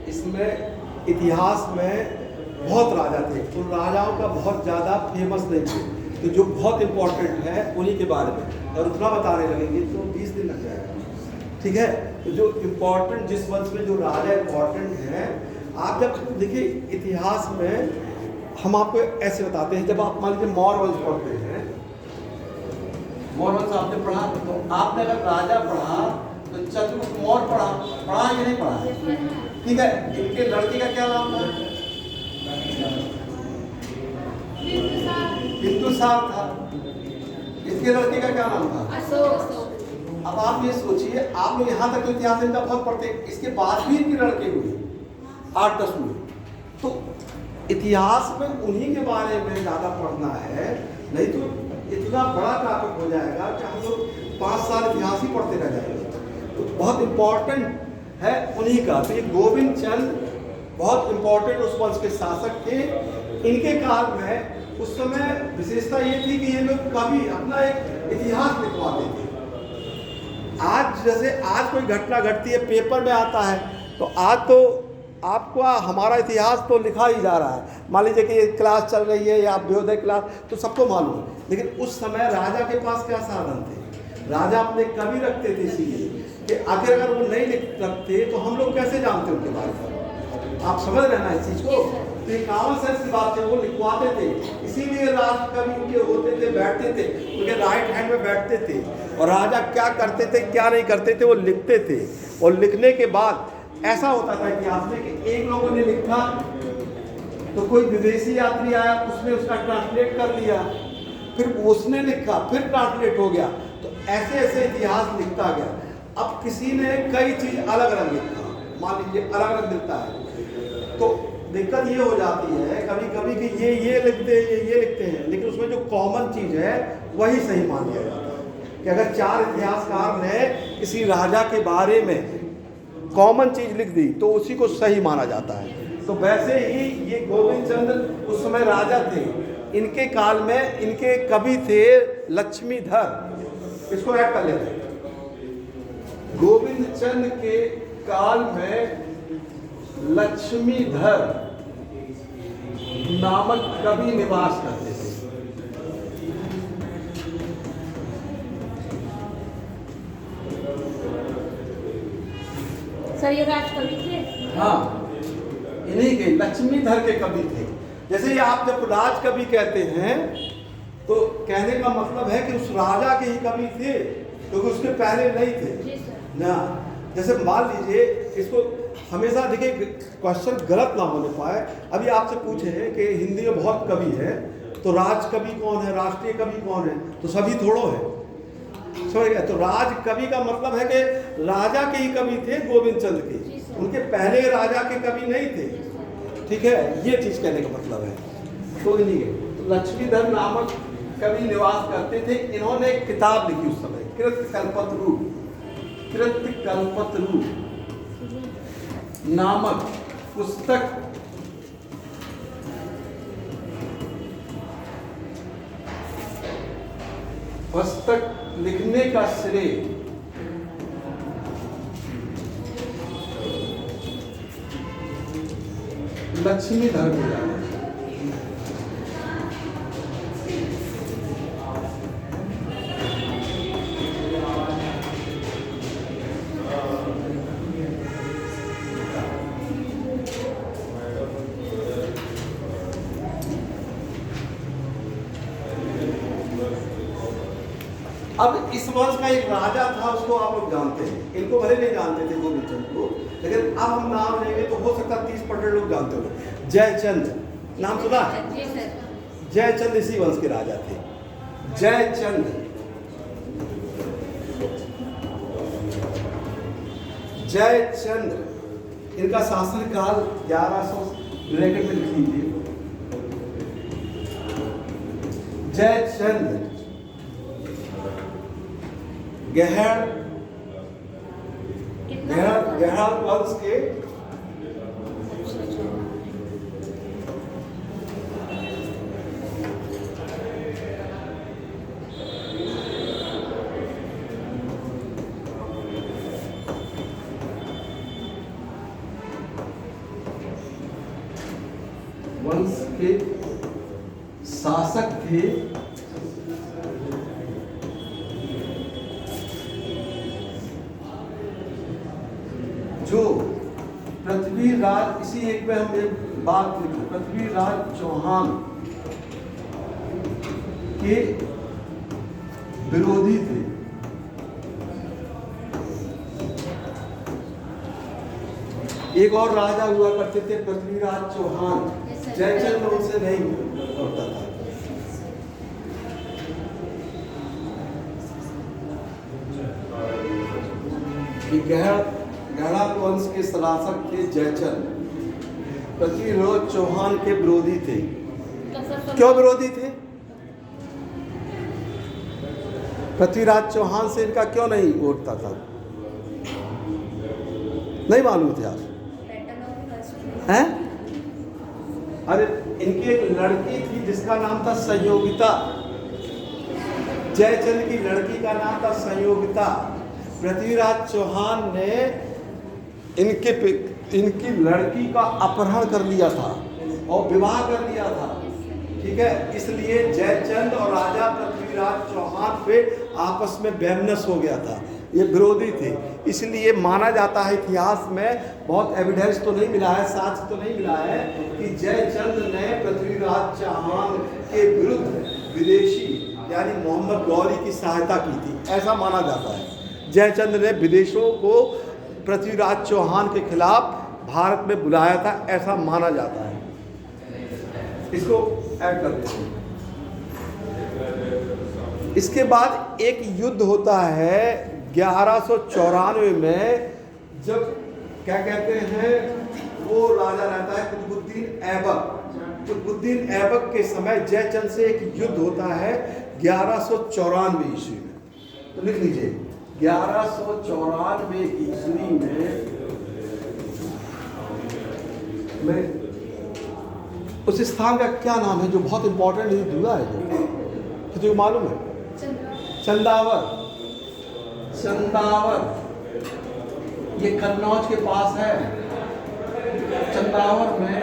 इसमें इतिहास में बहुत राजा थे, उन राजाओं का बहुत ज़्यादा फेमस नहीं थे, तो जो बहुत इम्पोर्टेंट है उन्हीं के बारे में, और उतना बताने लगेंगे तो 20 दिन लग जाएगा। ठीक है, तो जो इम्पोर्टेंट, जिस वंश में जो राजा इम्पोर्टेंट है, आप जब देखिए इतिहास में हम आपको ऐसे बताते हैं, जब आप मान लीजिए मौर्य वंश पढ़ते हैं, मौर्य वंश आपने पढ़ा, तो आपने अगर राजा पढ़ा तो चंद्रगुप्त मौर्य पढ़ा कि नहीं पढ़ा? ठीक है, इनके लड़के का क्या नाम था? बिंदुसार था। इसके लड़के का क्या नाम था? अशोक। अब आप ये सोचिए, आप लोग यहाँ तक तो इतिहास इनका बहुत पढ़ते हैं, इसके बाद भी इनके लड़के हुए 8-10 हुए, तो इतिहास में उन्हीं के बारे में ज़्यादा पढ़ना है, नहीं तो इतना बड़ा टॉपिक हो जाएगा कि हम लोग 5 साल इतिहास ही पढ़ते रह जाएंगे। तो बहुत इम्पोर्टेंट है उन्हीं का। तो ये गोविंद चंद बहुत इम्पोर्टेंट उस वंश के शासक थे। इनके काल में उस समय विशेषता ये थी कि ये लोग कभी अपना एक इतिहास लिखवाते थे। आज जैसे आज कोई घटना घटती है, पेपर में आता है, तो आज तो आपको हमारा इतिहास तो लिखा ही जा रहा है। मान लीजिए कि क्लास चल रही है या अभ्योदय क्लास, तो सबको मालूम है, लेकिन उस समय राजा के पास क्या साधन थे? राजा अपने कवि रखते थे, इसीलिए कि आखिर अगर वो नहीं लिख रखते तो हम लोग कैसे जानते उनके बारे में? आप समझ रहे हैं ना इस चीज़ को? तो ये कॉमन सेंस की बात है, वो लिखवाते थे, इसीलिए राज कवि उनके होते थे, बैठते थे, उनके राइट हैंड में बैठते थे, और राजा क्या करते थे क्या नहीं करते थे वो लिखते थे। और लिखने के बाद ऐसा होता था इतिहास में कि एक लोगों ने लिखा तो कोई विदेशी यात्री आया, उसने उसका ट्रांसलेट कर दिया, फिर उसने लिखा, फिर ट्रांसलेट हो गया, तो ऐसे ऐसे इतिहास लिखता गया। अब किसी ने कई चीज़ अलग अलग लिखा, मान लीजिए अलग अलग लिखता है, तो दिक्कत ये हो जाती है कभी कभी कि ये लिखते हैं, ये लिखते हैं, लेकिन उसमें जो कॉमन चीज़ है वही सही मान लिया जाता है। कि अगर 4 इतिहासकार ने किसी राजा के बारे में कॉमन चीज़ लिख दी तो उसी को सही माना जाता है। तो वैसे ही ये गोविंद चंद्र उस समय राजा थे। इनके काल में इनके कवि थे लक्ष्मीधर। इसको ऐड कर लेते हैं। गोविंद चंद्र के काल में लक्ष्मीधर नामक कवि निवास करते थे। सर ये राज कवि थे? हाँ, इन्हीं के लक्ष्मीधर के कवि थे। जैसे ये आप जब राज कवि कहते हैं तो कहने का मतलब है कि उस राजा के ही कवि थे, क्योंकि उसके पहले नहीं थे ना। जैसे मान लीजिए, इसको हमेशा देखिए क्वेश्चन गलत ना होने पाए। अभी आपसे पूछे कि हिंदी में बहुत कवि है, तो राज कवि कौन है, राष्ट्रीय कवि कौन है, तो सभी थोड़ो है, समझ गए? तो राज कवि का मतलब है कि राजा के ही कवि थे गोविंद चंद्र के, उनके पहले राजा के कवि नहीं थे। ठीक है, ये चीज कहने का मतलब है। तो इन्हीं तो लक्ष्मीधर नामक कवि निवास करते थे। इन्होंने एक किताब लिखी उस समय, कृतकल्पतरू नामक पुस्तक। पुस्तक लिखने का श्रेय लक्ष्मीधर को जाता है। अब इस वंश का एक राजा था, उसको आप लोग जानते हैं, इनको भले नहीं जानते थे गोविंद चंद्र को, लेकिन अब हम नाम लेंगे तो हो सकता है 30% लोग जानते हो। जयचंद नाम सुना? जयचंद इसी वंश के राजा थे। जयचंद इनका शासनकाल 1100 ब्रैकेट में लिख लीजिए। जयचंद गहर वंश के के शासक थे जो पृथ्वीराज, इसी एक पे हम एक बात लिखें, पृथ्वीराज चौहान के विरोधी थे। एक और राजा हुआ करते थे पृथ्वीराज चौहान, जयचंद उनसे नहीं होता था। गहरा वंश के शासक थे जयचंद, पृथ्वीराज चौहान के विरोधी थे। क्यों विरोधी थे? पृथ्वीराज चौहान से इनका क्यों नहीं उठता था? नहीं मालूम थे आप हैं? अरे इनकी एक लड़की थी जिसका नाम था संयोगिता। जयचंद की लड़की का नाम था संयोगिता। पृथ्वीराज चौहान ने इनकी लड़की का अपहरण कर लिया था और विवाह कर लिया था। ठीक है, इसलिए जयचंद और राजा पृथ्वीराज चौहान पे आपस में वैमनस्य हो गया था। ये विरोधी थे, इसलिए माना जाता है इतिहास में, बहुत एविडेंस तो नहीं मिला है, साक्ष्य तो नहीं मिला है कि जयचंद ने पृथ्वीराज चौहान के विरुद्ध विदेशी यानी मोहम्मद गौरी की सहायता की थी, ऐसा माना जाता है। जयचंद ने विदेशों को पृथ्वीराज चौहान के खिलाफ भारत में बुलाया था, ऐसा माना जाता है। इसको ऐड कर देते हैं। इसके बाद एक युद्ध होता है 1194 में, जब क्या कहते हैं वो राजा रहता है कुतुबुद्दीन ऐबक। कुतुबुद्दीन ऐबक के समय जयचंद से एक युद्ध होता है 1194 ईस्वी में। तो लिख लीजिए 1194 ईस्वी में उस स्थान का क्या नाम है जो बहुत इंपॉर्टेंट युद्ध हुआ है? जो तुझे मालूम है? चंदावर। चंदावर ये कन्नौज के पास है। चंदावर में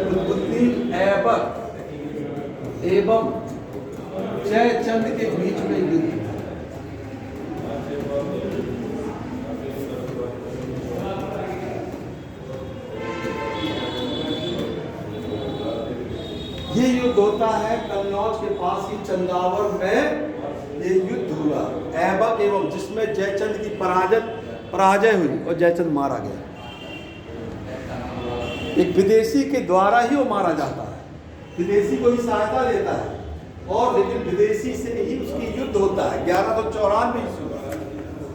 कुतुबुद्दीन ऐबक एवं जयचंद के बीच में युद्ध। ये युद्ध होता है कन्नौज के पास ही चंदावर में, ये युद्ध हुआ ऐबक एवं, जिसमें जयचंद की पराजय हुई और जयचंद मारा गया। एक विदेशी के द्वारा ही वो मारा जाता है, विदेशी को ही सहायता देता है और लेकिन विदेशी से ही उसकी युद्ध होता है 1194 ईस्वी।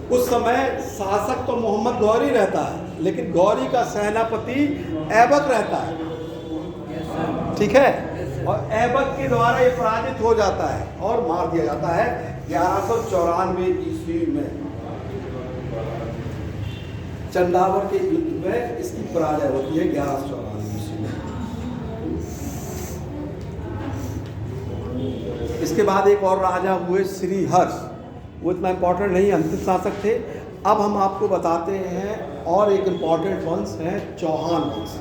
उस समय शासक तो मोहम्मद गौरी रहता है, लेकिन गौरी का सेनापति ऐबक रहता है। ठीक है, और ऐबक के द्वारा ये पराजित हो जाता है और मार दिया जाता है 1194 ईस्वी में। चंदावर के युद्ध में इसकी पराजय होती है 1194 ईस्वी में। इसके बाद एक और राजा हुए श्रीहर्ष, वो इतना इंपॉर्टेंट नहीं, अंतिम शासक थे। अब हम आपको बताते हैं और एक इंपॉर्टेंट वंश है चौहान वंश।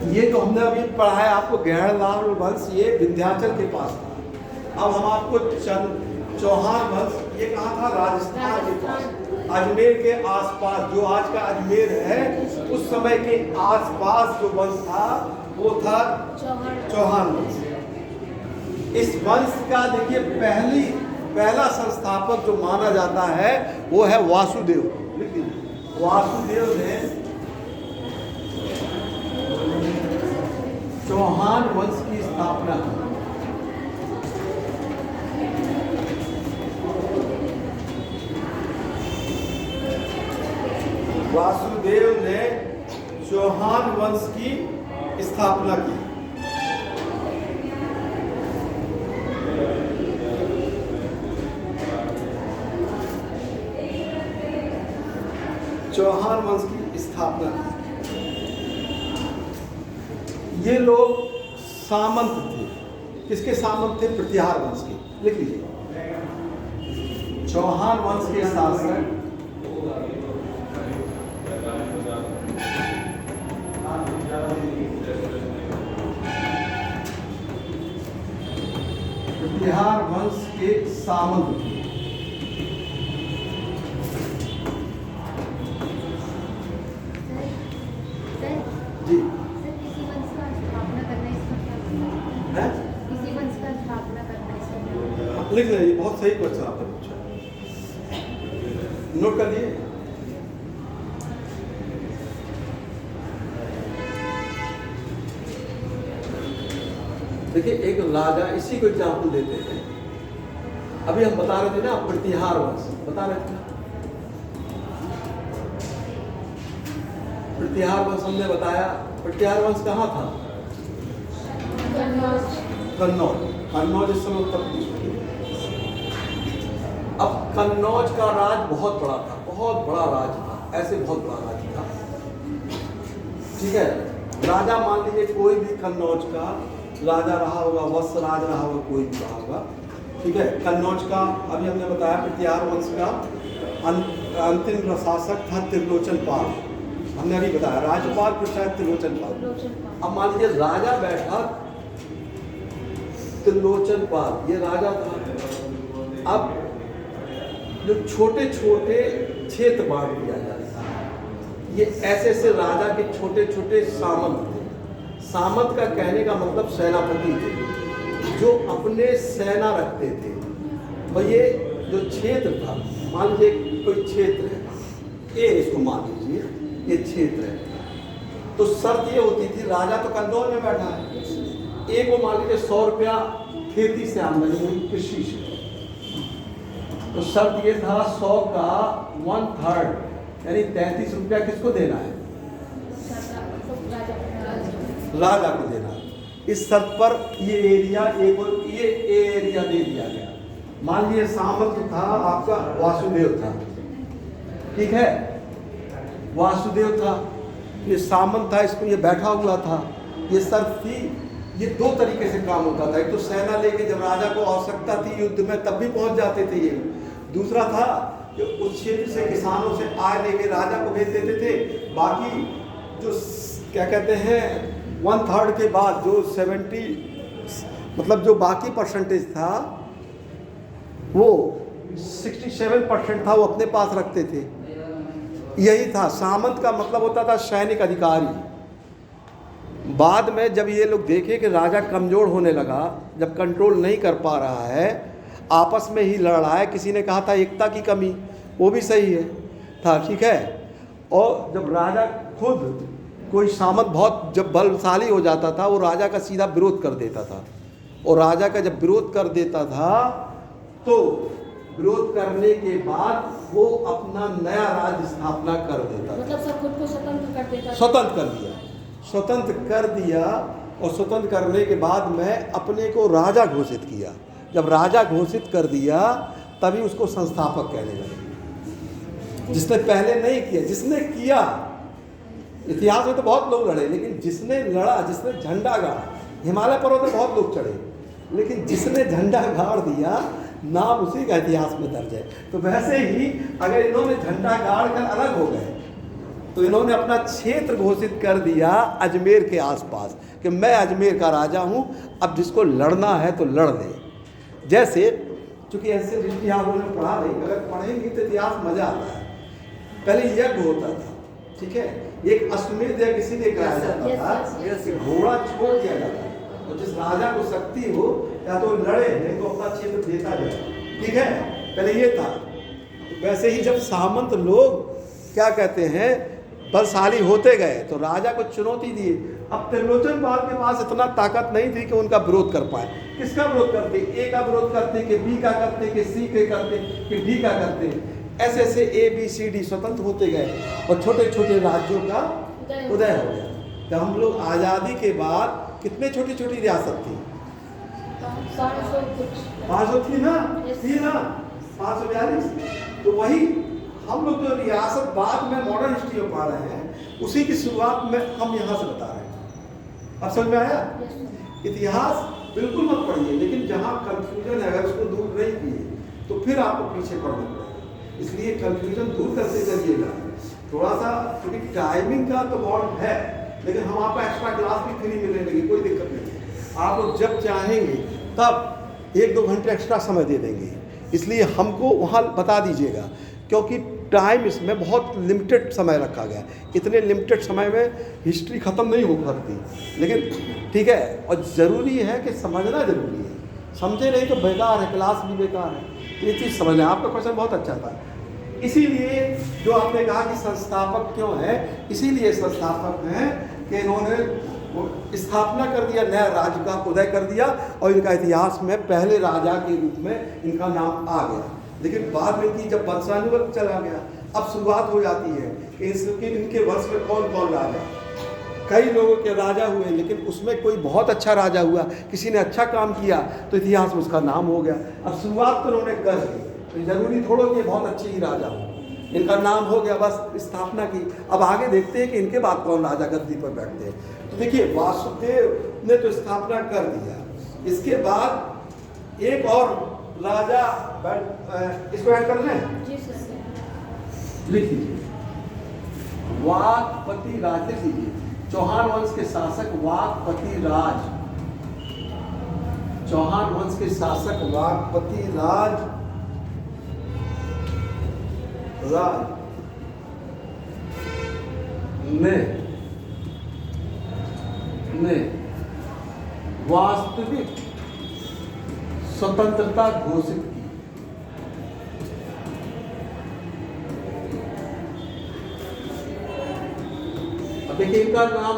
ये जो हमने अभी पढ़ा है आपको गहरलाल वंश, ये विंध्याचल के पास था। अब हम आपको चौहान वंश, ये कहाँ था? राजस्थान के पास, अजमेर के आसपास, जो आज का अजमेर है उस समय के आसपास जो वंश था वो था चौहान वंश। इस वंश का देखिए पहला संस्थापक जो माना जाता है वो है वासुदेव। वासुदेव ने चौहान वंश की स्थापना की। वासुदेव ने चौहान वंश की स्थापना की। चौहान वंश की स्थापना की। ये लोग सामंत थे। किसके सामंत थे? प्रतिहार वंश के। लिख लीजिए चौहान वंश के शासक बिहार वंश के सामंत थे। जी किसी वंश का स्थापना करना इसका क्या मतलब है? किसी वंश का स्थापना करना इसका क्या मतलब? लिख लीजिए, बहुत सही क्वेश्चन आपने पूछा, नोट कर लिए। देखिए एक राजा, इसी को एग्जाम्पल देते हैं। अभी हम बता रहे थे ना प्रतिहार वंश, बता रहे थे ना प्रतिहार वंश, हमने बताया प्रतिहार वंश कहाँ था? कन्नौज। कन्नौज इस समय उत्तर प्रदेश में। अब कन्नौज का राज बहुत बड़ा था, बहुत बड़ा राज था, ऐसे बहुत बड़ा राज था, ठीक है। राजा मान लीजिए कोई भी कन्नौज का राजा रहा होगा, वत्स राज रहा होगा, कोई भी रहा होगा, ठीक है। कन्नौज का अभी हमने बताया प्रतिहार वंश का अंतिम प्रशासक था त्रिलोचन पाल, हमने अभी बताया राज्यपाल प्रशासक त्रिलोचन पाल। अब मान लीजिए राजा बैठा त्रिलोचन पाल, ये राजा था। अब जो छोटे छोटे क्षेत्र बांट दिया जाता है, ये ऐसे ऐसे राजा के छोटे छोटे सामंत थे। सामंत का कहने का मतलब सेनापति थे, जो अपने सेना रखते थे। और ये जो क्षेत्र था, मान लीजिए कोई क्षेत्र है, ये इसको मान लीजिए ये क्षेत्र है, तो शर्त ये होती थी, राजा तो कन्नौज में बैठा है, एक को मान लीजिए 100 रुपया खेती से आमदनी हुई, कृषि से, तो शर्त ये था 100 का 1/3 यानी 33 रुपया किसको देना है? राजा को देना। इस शर्त पर ये एरिया एक और ये एरिया दे दिया गया। मान लीजिए सामंत था आपका वासुदेव था, ठीक है, वासुदेव था, ये सामंत था, इसको ये बैठा हुआ था, ये शर्त थी। ये दो तरीके से काम होता था, एक तो सेना लेके जब राजा को आवश्यकता थी युद्ध में तब भी पहुंच जाते थे ये। दूसरा था कि उस क्षेत्र से किसानों से आय लेके राजा को भेज देते थे। बाकी जो क्या कहते हैं 1/3 के बाद जो 70 मतलब जो बाकी परसेंटेज था वो 67% था, वो अपने पास रखते थे। यही था सामंत का मतलब होता था सैनिक अधिकारी। बाद में जब ये लोग देखे कि राजा कमज़ोर होने लगा, जब कंट्रोल नहीं कर पा रहा है, आपस में ही लड़ रहा है, किसी ने कहा था एकता की कमी, वो भी सही है था, ठीक है। और जब राजा खुद कोई सामंत बहुत जब बलशाली हो जाता था, वो राजा का सीधा विरोध कर देता था, और राजा का जब विरोध कर देता था तो विरोध करने के बाद वो अपना नया राज्य स्थापना कर देता था। मतलब सब खुद को स्वतंत्र कर देता था। स्वतंत्र कर दिया, स्वतंत्र कर दिया, और स्वतंत्र करने के बाद में अपने को राजा घोषित किया। जब राजा घोषित कर दिया तभी उसको संस्थापक कहने लगे। जिसने पहले नहीं किया, जिसने किया, इतिहास में तो बहुत लोग लड़े, लेकिन जिसने लड़ा, जिसने झंडा गाड़ा, हिमालय पर्वत में बहुत लोग चढ़े, लेकिन जिसने झंडा गाड़ दिया नाम उसी का इतिहास में दर्ज है। तो वैसे ही अगर इन्होंने झंडा गाड़ कर अलग हो गए तो इन्होंने अपना क्षेत्र घोषित कर दिया अजमेर के आसपास कि मैं अजमेर का राजा हूँ, अब जिसको लड़ना है तो लड़ दे। जैसे चूँकि ऐसे इतिहास उन्होंने पढ़ा नहीं, अगर पढ़ेंगे तो इतिहास मज़ा आता है। पहले यज्ञ होता था, ठीक है, एक अश्वमेध यज्ञ इसीलिए कराया जाता था, घोड़ा छोड़ दिया जाता था, और जिस राजा को शक्ति हो या तो लड़े, नहीं तो अपना क्षेत्र देता जाए, ठीक है, पहले ये था। वैसे ही जब सामंत लोग क्या कहते हैं बलशाली होते गए तो राजा को चुनौती दिए। अब त्रिलोचन पाल के पास इतना ताकत नहीं थी कि उनका विरोध कर पाए। किसका विरोध करते? ए का विरोध करते, कि बी का करते, कि सी के करते, कि डी का करते। ऐसे ऐसे ए बी सी डी स्वतंत्र होते गए और छोटे छोटे राज्यों का उदय हो गया। जब हम लोग आज़ादी के बाद कितने छोटी छोटी रियासत थी? 500 थी ना, 542। तो वही हम लोग जो रियासत बाद में मॉडर्न हिस्ट्री में पढ़ रहे हैं, उसी की शुरुआत में हम यहाँ से बता रहे हैं। अब समझ में आया? इतिहास बिल्कुल मत पढ़िए, लेकिन जहाँ कंफ्यूजन है अगर उसको दूर नहीं किए तो फिर आपको पीछे पड़ना पड़ेगा। इसलिए कंफ्यूजन दूर करते चलिएगा थोड़ा सा, क्योंकि टाइमिंग का तो बहुत है, लेकिन हम आपको एक्स्ट्रा क्लास भी फ्री मिलने लगी, कोई दिक्कत नहीं। आप लोग जब चाहेंगे तब 1-2 घंटे एक्स्ट्रा समय दे देंगे, इसलिए हमको वहाँ बता दीजिएगा, क्योंकि टाइम इसमें बहुत लिमिटेड समय रखा गया है। इतने लिमिटेड समय में हिस्ट्री ख़त्म नहीं हो सकती, लेकिन ठीक है, और ज़रूरी है कि समझना ज़रूरी है, समझे नहीं तो बेकार है, क्लास भी बेकार है। ये चीज़ समझना। आपका क्वेश्चन बहुत अच्छा था। इसीलिए जो आपने कहा कि संस्थापक क्यों है, इसीलिए संस्थापक हैं कि इन्होंने स्थापना कर दिया, नया राज्य का उदय कर दिया, और इनका इतिहास में पहले राजा के रूप में इनका नाम आ गया। लेकिन बाद में इनकी जब वंशानुगत चला गया, अब शुरुआत हो जाती है कि इनके वंश में कौन कौन राजा, कई लोगों के राजा हुए, लेकिन उसमें कोई बहुत अच्छा राजा हुआ, किसी ने अच्छा काम किया तो इतिहास में उसका नाम हो गया। अब शुरुआत तो उन्होंने कर दी, तो जरूरी थोड़ा कि बहुत अच्छे ही राजा हो, इनका नाम हो गया, बस स्थापना की। अब आगे देखते हैं कि इनके बाद कौन राजा गद्दी पर बैठते हैं। तो देखिए, वासुदेव ने तो स्थापना कर दिया, इसके बाद एक और राजा इसको ऐड कर लें, जी सर। लिख लीजिए वाकपति राज, लिख लीजिए चौहान वंश के शासक वाकपति राज, चौहान वंश के शासक वाकपति राज ने वास्तविक स्वतंत्रता घोषित की। अब देखिए, इनका नाम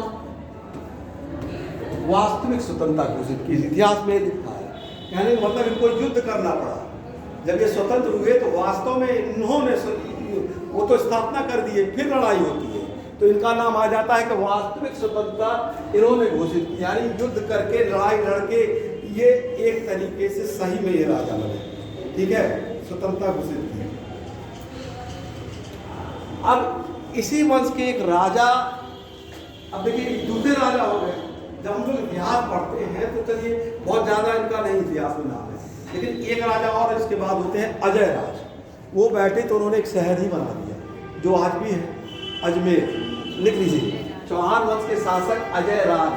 वास्तविक स्वतंत्रता घोषित की, इतिहास में लिखा है, यानी मतलब इनको युद्ध करना पड़ा। जब ये स्वतंत्र हुए तो वास्तव में इन्होंने वो तो स्थापना कर दिए, फिर लड़ाई होती है, तो इनका नाम आ जाता है कि वास्तविक स्वतंत्रता इन्होंने घोषित की, यानी युद्ध करके, लड़ाई लड़के ये एक तरीके से सही में ये राजा बने। ठीक है, स्वतंत्रता घोषित की। अब इसी वंश के एक राजा, अब देखिए दूसरे राजा हो गए। जब हम लोग इतिहास पढ़ते हैं तो चलिए बहुत ज़्यादा इनका नहीं इतिहास में नाम है, लेकिन एक राजा और इसके बाद होते हैं अजय राज। वो बैठे तो उन्होंने एक शहर ही बना दिया जो आज भी है, अजमेर। लिख लीजिए, चौहान वंश के शासक अजय राज,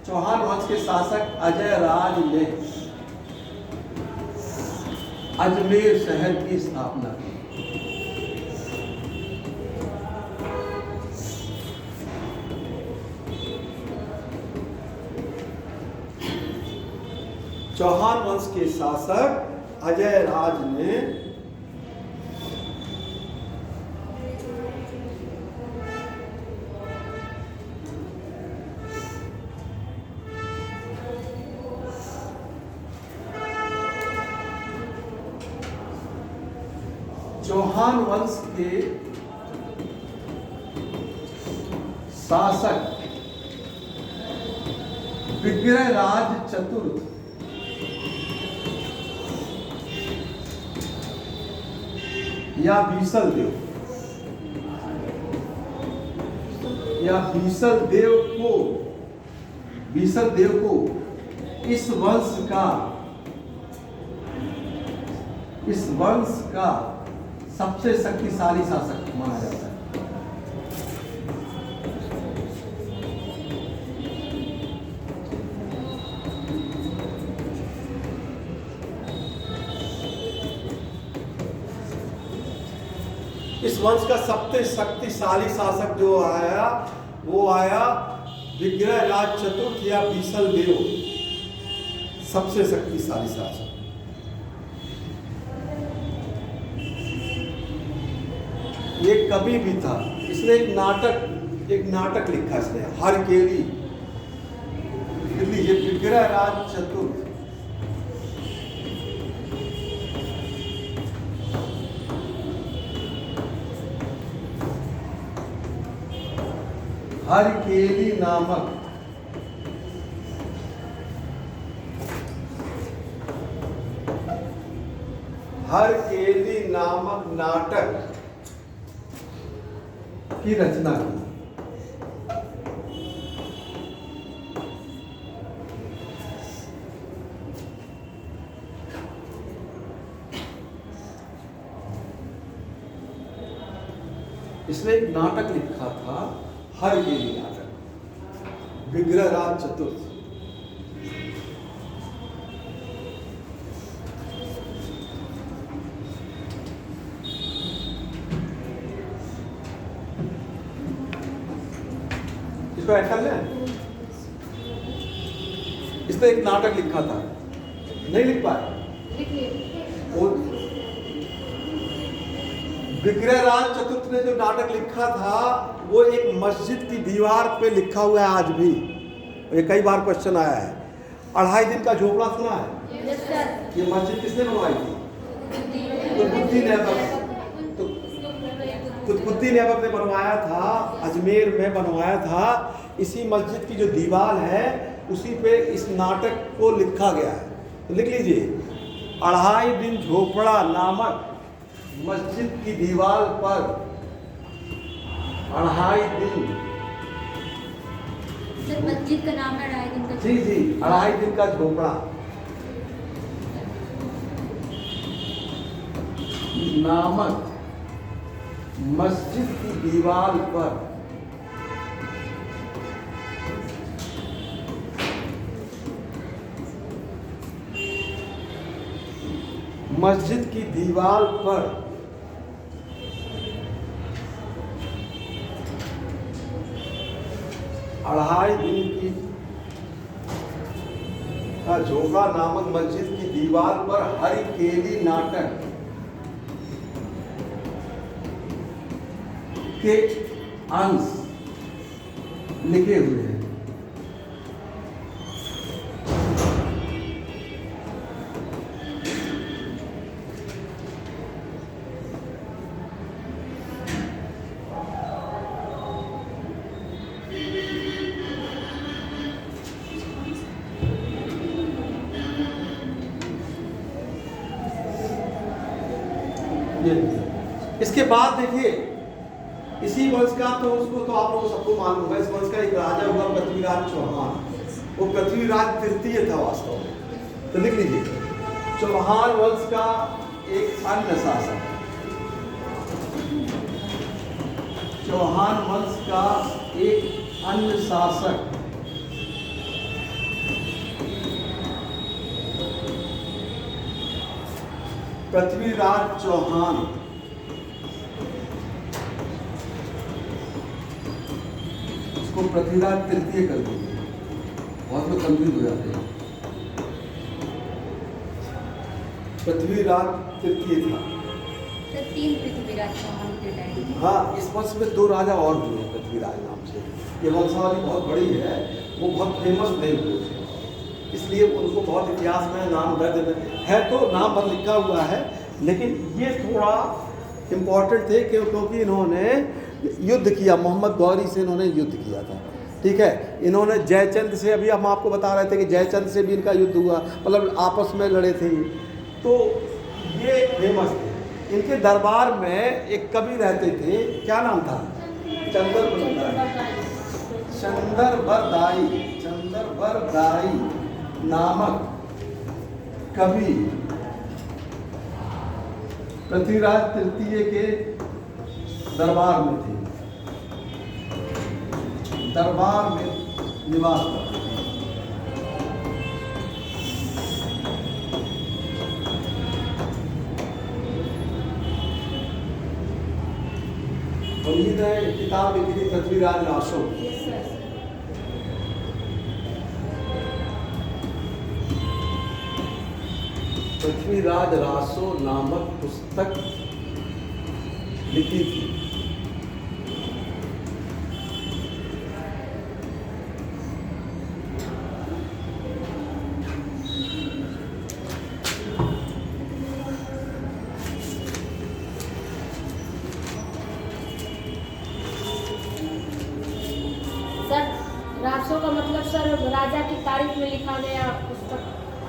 चौहान वंश के शासक अजय राज ने अजमेर शहर की स्थापना की। चौहान वंश के शासक अजय राज ने चौहान वंश के शासक विग्रहराज चतुर्थ या बीसल देव को इस वंश का सबसे शक्तिशाली शासक माना जाता है। इस वंश का सबसे शक्तिशाली शासक जो आया वो आया विग्रहराज चतुर्थ या बीसल देव, सबसे शक्तिशाली शासक। ये कवि भी था, इसने एक नाटक लिखा, इसने हरकेली। ये विग्रहराज चतुर्थ हरकेली नामक नाटक की रचना की। इसने एक नाटक लिखा था, हरिकेली नाटक, विग्रहराज चतुर्थ। इसको ऐड कर लें। इसने एक नाटक लिखा था, नहीं लिख पाए। विग्रहराज चतुर्थ ने जो नाटक लिखा था वो एक मस्जिद की दीवार पे लिखा हुआ है आज भी। ये कई बार क्वेश्चन आया है। 2.5 दिन का झोपड़ा सुना है? ये मस्जिद किसने बनवाई थी? कुतुबुद्दीन ऐबक। कुतुबुद्दीन ऐबक ने बनवाया था, अजमेर में बनवाया था। इसी मस्जिद की जो दीवार है उसी पे इस नाटक को लिखा गया है। तो लिख लीजिए, 2.5 दिन झोपड़ा नामक मस्जिद की दीवार पर 2.5 दिन। सर मस्जिद का नाम है 2.5 दिन का? जी जी, 2.5 दिन का झोपड़ा नामक मस्जिद की दीवार पर मस्जिद की दीवार पर 2.5 दिन की का झोपड़ा नामक मस्जिद की दीवार पर हरिकेली नाटक के अंश लिखे हुए हैं। इसके बाद देखिए, इसी वंश का, तो उसको तो आप लोगों को सबको मालूम होगा, इस वंश का एक राजा हुआ पृथ्वीराज चौहान। वो पृथ्वीराज तृतीय था वास्तव में। तो लिख लीजिए, चौहान वंश का एक अन्य शासक, चौहान वंश का एक अन्य शासक पृथ्वीराज चौहान। इसको पृथ्वीराज तृतीय कर दीजिए, बहुत लोग कंफ्यूज हो जाते हैं। पृथ्वीराज तृतीय था। सर 3 पृथ्वीराज चौहान के टाइम। हाँ, इस वंश में 2 राजा और हुए हैं पृथ्वीराज नाम से। ये वंशावली बहुत बड़ी है, वो बहुत फेमस नहीं हुए थे, इसलिए उनको बहुत इतिहास में नाम दर्ज है। तो नाम पर लिखा हुआ है, लेकिन ये थोड़ा इम्पोर्टेंट थे क्योंकि इन्होंने युद्ध किया, मोहम्मद गौरी से इन्होंने युद्ध किया था। ठीक है, इन्होंने जयचंद से, अभी हम आपको बता रहे थे कि जयचंद से भी इनका युद्ध हुआ, मतलब आपस में लड़े थे। तो ये फेमस थे। इनके दरबार में एक कवि रहते थे, क्या नाम था? चंदरबरदाई नामक कवि पृथ्वीराज तृतीय के दरबार में थे, दरबार में निवास करते थे। उम्मीद है किताब लिखी थी पृथ्वीराज रासो। पृथ्वीराज रासो नामक पुस्तक लिखी थी। रासो का मतलब सर राजा की तारीफ में लिखा गया पुस्तक।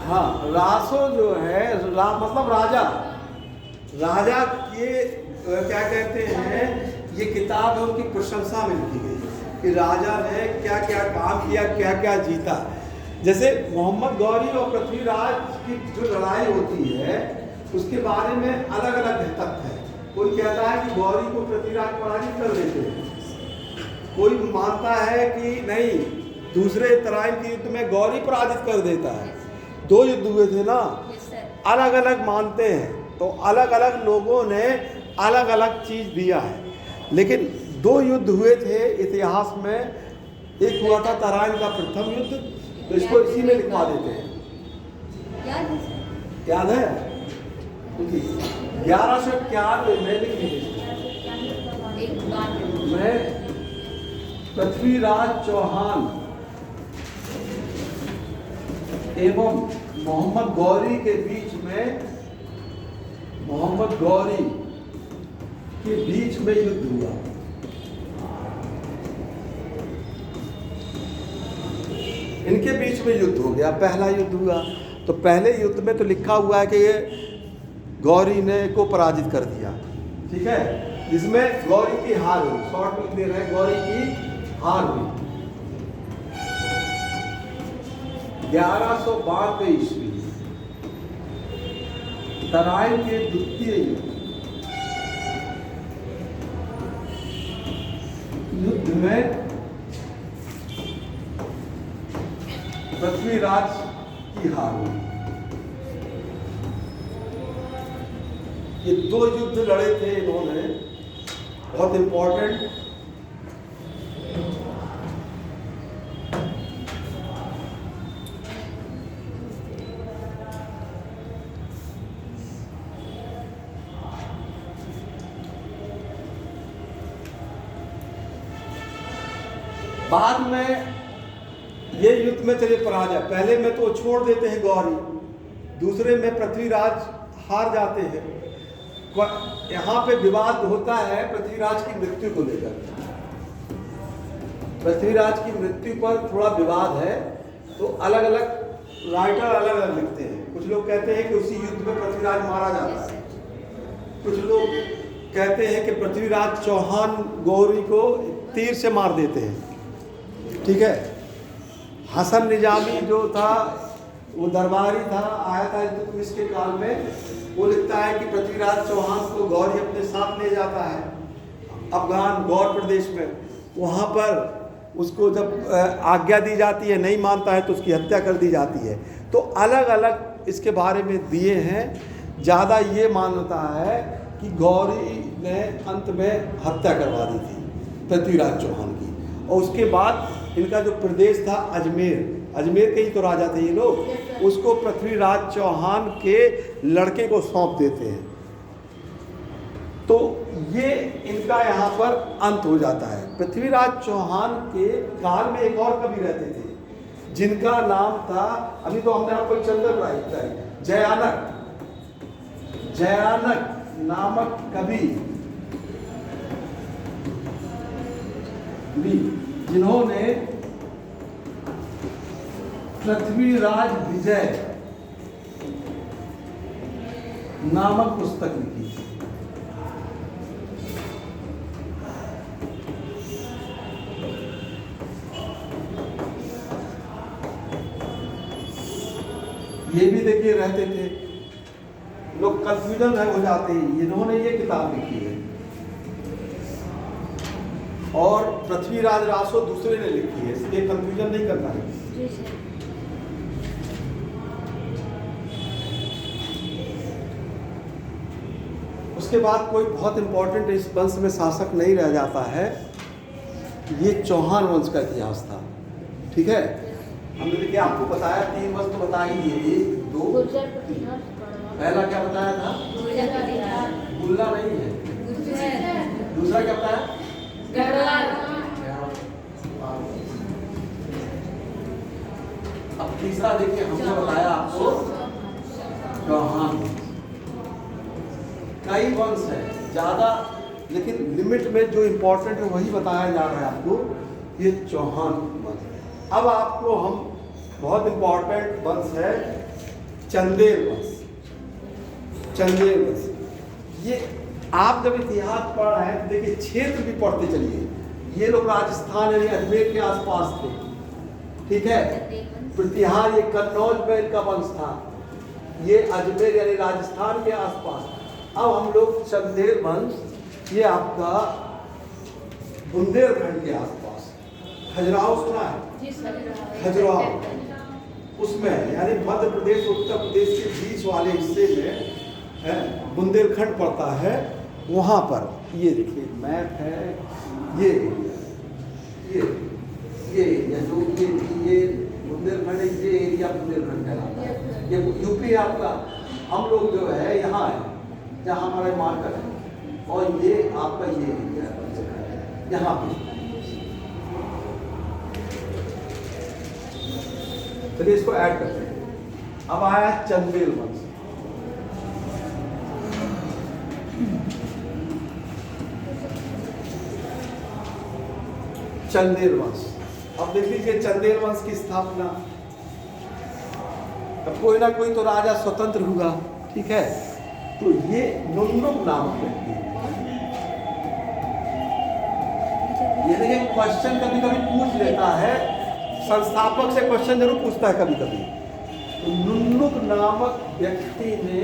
हाँ, रासो जो है मतलब राजा, राजा के क्या कहते हैं, ये किताब है उनकी प्रशंसा में लिखी गई कि राजा ने क्या क्या काम किया, क्या क्या जीता। जैसे मोहम्मद गौरी और पृथ्वीराज की जो लड़ाई होती है उसके बारे में अलग अलग तथ्य है। कोई कहता है कि गौरी को पृथ्वीराज पराजित कर देते हैं, कोई मानता है कि नहीं दूसरे तराइन के युद्ध में गौरी पराजित कर देता है। दो युद्ध हुए थे ना, अलग अलग मानते हैं, तो अलग अलग लोगों ने अलग अलग चीज दिया है। लेकिन दो युद्ध हुए थे इतिहास में, एक हुआ था तराइन का प्रथम युद्ध, तो इसको इसी में लिखवा देते हैं। याद है? 1191 में लिख दीजिए, मैं पृथ्वीराज चौहान एवं मोहम्मद गौरी के बीच में, मोहम्मद गौरी के बीच में युद्ध हुआ। इनके बीच में युद्ध हो गया, पहला युद्ध हुआ। तो पहले युद्ध में तो लिखा हुआ है कि ये गौरी ने को पराजित कर दिया, ठीक है। इसमें गौरी की हार हुई, शॉर्ट में दे रहे हैं, गौरी की हार हुई। 1192 ईस्वी तराइन के द्वितीय युद्ध में पृथ्वीराज की हार हुई। ये दो युद्ध लड़े थे इन्होंने, बहुत इंपॉर्टेंट। बाद में ये युद्ध में चले पराजय, पहले में तो छोड़ देते हैं गौरी, दूसरे में पृथ्वीराज हार जाते हैं। यहाँ पे विवाद होता है पृथ्वीराज की मृत्यु को लेकर। पृथ्वीराज की मृत्यु पर थोड़ा विवाद है, तो अलग अलग राइटर अलग अलग लिखते हैं। कुछ लोग कहते हैं कि उसी युद्ध में पृथ्वीराज मारा जाता है, कुछ लोग कहते हैं कि पृथ्वीराज चौहान गौरी को तीर से मार देते हैं, ठीक है। हसन निजामी जो था वो दरबारी था, आया था इल्तुतमिश के काल में, वो लिखता है कि पृथ्वीराज चौहान को गौरी अपने साथ ले जाता है अफगान गौर प्रदेश में। वहाँ पर उसको जब आज्ञा दी जाती है, नहीं मानता है तो उसकी हत्या कर दी जाती है। तो अलग अलग इसके बारे में दिए हैं। ज़्यादा ये मान्यता है कि गौरी ने अंत में हत्या करवा दी थी पृथ्वीराज चौहान की, और उसके बाद इनका जो प्रदेश था अजमेर के ही तो राजा थे ये लोग, उसको पृथ्वीराज चौहान के लड़के को सौंप देते हैं। तो ये इनका यहाँ पर अंत हो जाता है। पृथ्वीराज चौहान के काल में एक और कवि रहते थे जिनका नाम था, अभी तो हमने आपको चंदन राय, जयानक नामक कवि, जिन्होंने पृथ्वीराज विजय नामक पुस्तक लिखी। ये भी देखिए रहते थे लोग, कंफ्यूजन हो जाते हैं। इन्होंने ये किताब लिखी है, और पृथ्वीराज रासो दूसरे ने लिखी है, इसलिए कंफ्यूजन नहीं करना है। उसके बाद कोई बहुत इंपॉर्टेंट इस वंश में शासक नहीं रह जाता है। ये चौहान वंश का इतिहास था, ठीक है। हमने देखिए आपको बताया 3 वंश तो बता ही दिए, 1 2 पहला क्या बताया था? गुल्ला नहीं है, दूसरा क्या बताया? अब तीसरा देखिए हमने बताया आपको चौहान। कई वंश है ज़्यादा, लेकिन लिमिट में जो इम्पोर्टेंट है वही बताया जा रहा है आपको, ये चौहान वंश। अब आपको हम बहुत इम्पोर्टेंट वंश है चंदेल वंश। चंदेल वंश ये आप जब इतिहास पढ़ रहे हैं तो देखिए क्षेत्र भी पढ़ते चलिए। ये लोग राजस्थान यानी अजमेर के आसपास थे, ठीक है। प्रतिहार ये कन्नौज में इनका वंश था, ये अजमेर यानी राजस्थान के आसपास था। अब हम लोग चंदेल वंश, ये आपका बुंदेलखंड के आसपास, खजुराहो सुना है? जी सर। खजुराहो उसमें यानी मध्य प्रदेश उत्तर प्रदेश के बीच वाले हिस्से में है, बुंदेलखंड पड़ता है। वहाँ पर ये देखिए मैप है, ये एरिया जो ये बुंदेलखंड है, ये एरिया बुंदेलखंड कहलाता है। ये यूपी है आपका। हम लोग जो है यहाँ है, जहाँ हमारा मार्कर है, और ये आपका ये एरिया है यहाँ पे। चलिए इसको ऐड करते हैं। अब आया चंदेल वंश। चंदेल वंश, अब देख लीजिए चंदेल वंश की स्थापना, अब कोई ना कोई तो राजा स्वतंत्र हुआ, ठीक है। तो ये नुन्नुक नामक व्यक्ति, ये देखिए क्वेश्चन कभी कभी पूछ लेता है, संस्थापक से क्वेश्चन जरूर पूछता है कभी कभी। तो नुन्नुक नामक व्यक्ति ने